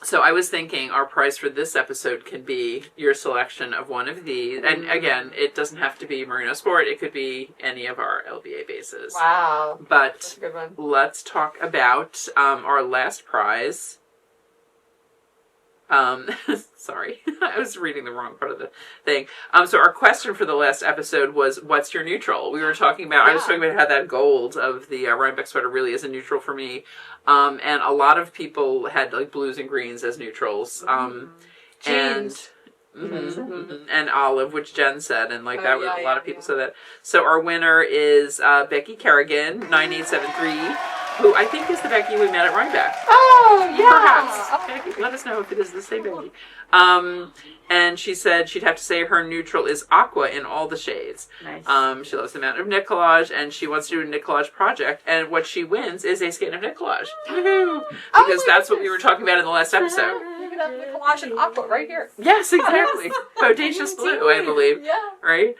so I was thinking our prize for this episode can be your selection of one of these. And again, it doesn't have to be Merino Sport. It could be any of our LBA bases. Wow. That's But a good one. let's talk about our last prize. Sorry, I was reading the wrong part of the thing. So our question for the last episode was, what's your neutral? We were talking about, I was talking about how that gold of the Rhinebeck sweater really is a neutral for me. And a lot of people had like blues and greens as neutrals. Jeans. And olive, which Jen said, and like a lot of people said that. So our winner is Becky Kerrigan, 9873, who I think is the Becky we met at Rhinebeck. Oh, yeah. Perhaps. Becky, let us know if it is the same Becky. And she said she'd have to say her neutral is aqua in all the shades. Nice. She loves the amount of knit collage, and she wants to do a knit collage project, and what she wins is a skein of knit collage. Woohoo! Because that's what we were talking about in the last episode. You can have the collage and aqua right here. Yes, exactly. Bodacious blue, I believe. Yeah. Right?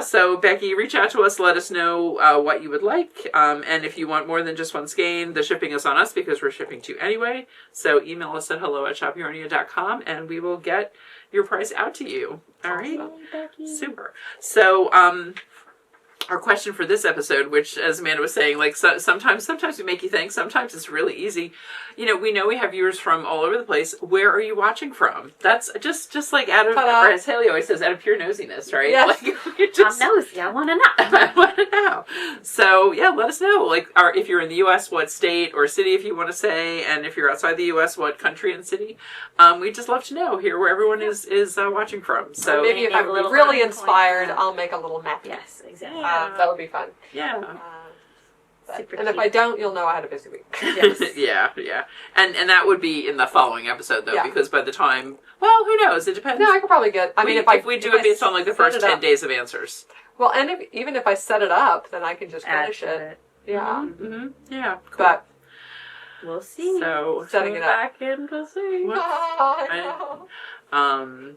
So Becky, reach out to us, let us know what you would like. And if you want more than just one skein, the shipping is on us because we're shipping to you anyway. So email us at hello@shopyarnia.com and we will get your price out to you. All right? Becky. Super. So, our question for this episode, which, as Amanda was saying, like sometimes we make you think. Sometimes it's really easy. You know we have viewers from all over the place. Where are you watching from? That's just like out of, as Haley always says, out of pure nosiness, right? Yes. Like I'm nosy. I want to know. I want to know. So yeah, let us know. Like, if you're in the U.S., what state or city, if you want to say, and if you're outside the U.S., what country and city. We'd just love to know. Hear where everyone is watching from. So maybe if I'm really inspired, I'll make a little map. Yes, exactly. That would be fun. Yeah. And if I don't, you'll know I had a busy week. Yes. Yeah. And that would be in the following episode, though, because by the time, well, who knows? It depends. No, I could probably get, if we do it based on like the first 10 days of answers. Well, and even if I set it up, then I can just finish it. Yeah. Mm-hmm. Yeah. Cool. But we'll see. So setting it up. Back in to see. I know.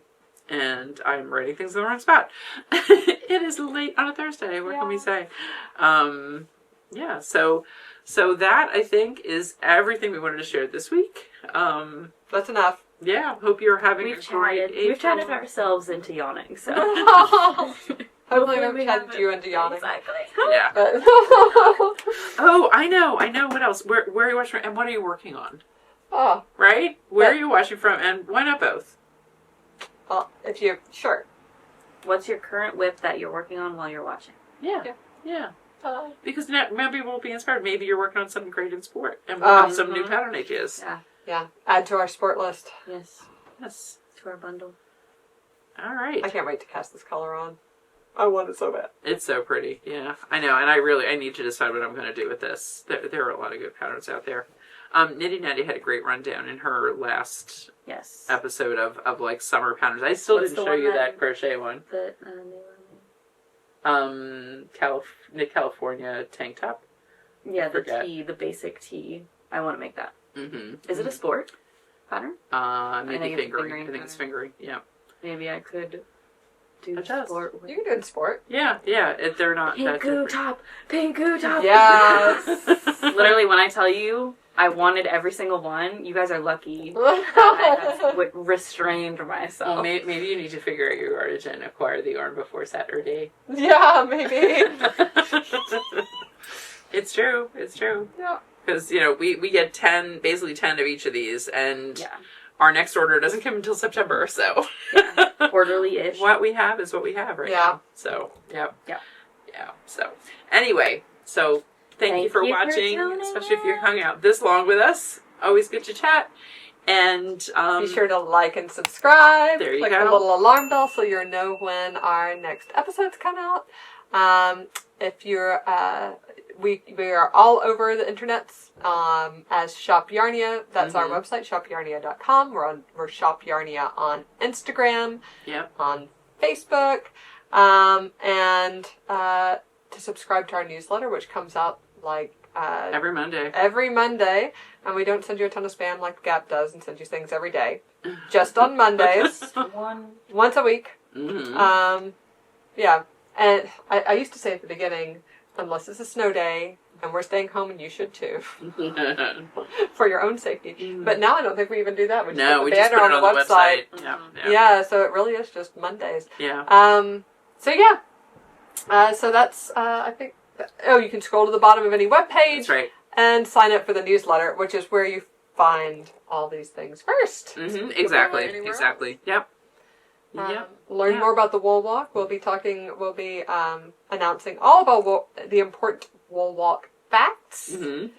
And I'm writing things in the wrong spot. It is late on a Thursday. What can we say? So that, I think, is everything we wanted to share this week. That's enough. Yeah, hope you're having a great April. We've chatted ourselves into yawning, so. Hopefully we've chatted you into yawning. Exactly. Yeah. Oh, I know. What else? Where are you watching from, and what are you working on? Oh. Right? Where are you watching from, and why not both? Well, if you're sure. What's your current whip that you're working on while you're watching? Yeah. Because maybe we'll be inspired. Maybe you're working on something great in sport, and we'll have some new pattern ideas. Yeah. Add to our sport list. Yes. To our bundle. All right. I can't wait to cast this color on. I want it so bad. It's so pretty. Yeah, I know, and I need to decide what I'm going to do with this. There are a lot of good patterns out there. Nitty Natty had a great rundown in her last episode of like summer patterns. I still didn't show you that crochet one. Knit California tank top. Yeah, the basic tee. I want to make that. Mm-hmm. Is it a sport pattern? Maybe fingering. I think it's fingering. Yeah. Maybe I could do sport. You can do it in sport. Yeah. They're not that different. Pinku top. Yes. Literally, when I tell you I wanted every single one, you guys are lucky. I have restrained myself. Well, maybe you need to figure out your yardage and acquire the yarn before Saturday. Yeah, maybe. It's true. Yeah. Because, we get basically 10 of each of these, and yeah. Our next order doesn't come until September, so. Yeah. Quarterly-ish. What we have is what we have right now. So, yep. Yeah. Yeah. So, anyway, thank you for watching, especially if you hung out this long with us. Always good to chat. And be sure to like and subscribe. There you Click go. the little alarm bell so you'll know when our next episodes come out. If you're we are all over the internets as Shop Yarnia. That's our website, shopyarnia.com. We're Shop Yarnia on Instagram, on Facebook, and to subscribe to our newsletter, which comes out like every Monday. And we don't send you a ton of spam like Gap does and send you things every day. Just on Mondays. Once a week. Mm-hmm. Yeah. And I used to say at the beginning, unless it's a snow day and we're staying home, and you should too, for your own safety. But now I don't think we even do that. We just put the banner on the website. Yeah, so it really is just Mondays. Yeah. So that's, I think, you can scroll to the bottom of any web page. That's right. And sign up for the newsletter, which is where you find all these things first. Mm-hmm. Exactly. Anywhere Exactly. else. Yep. Yep. Learn more about the wool walk. We'll be announcing all about the important wool walk facts in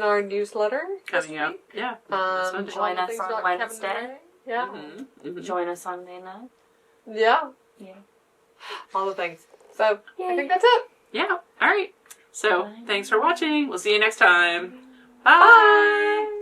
our newsletter coming up. Yeah. Join us on Wednesday. Yeah. Join us on May night. Yeah. Yeah. All the things. So Yay. I think that's it. Yeah. All right. So thanks for watching. We'll see you next time. Bye. Bye.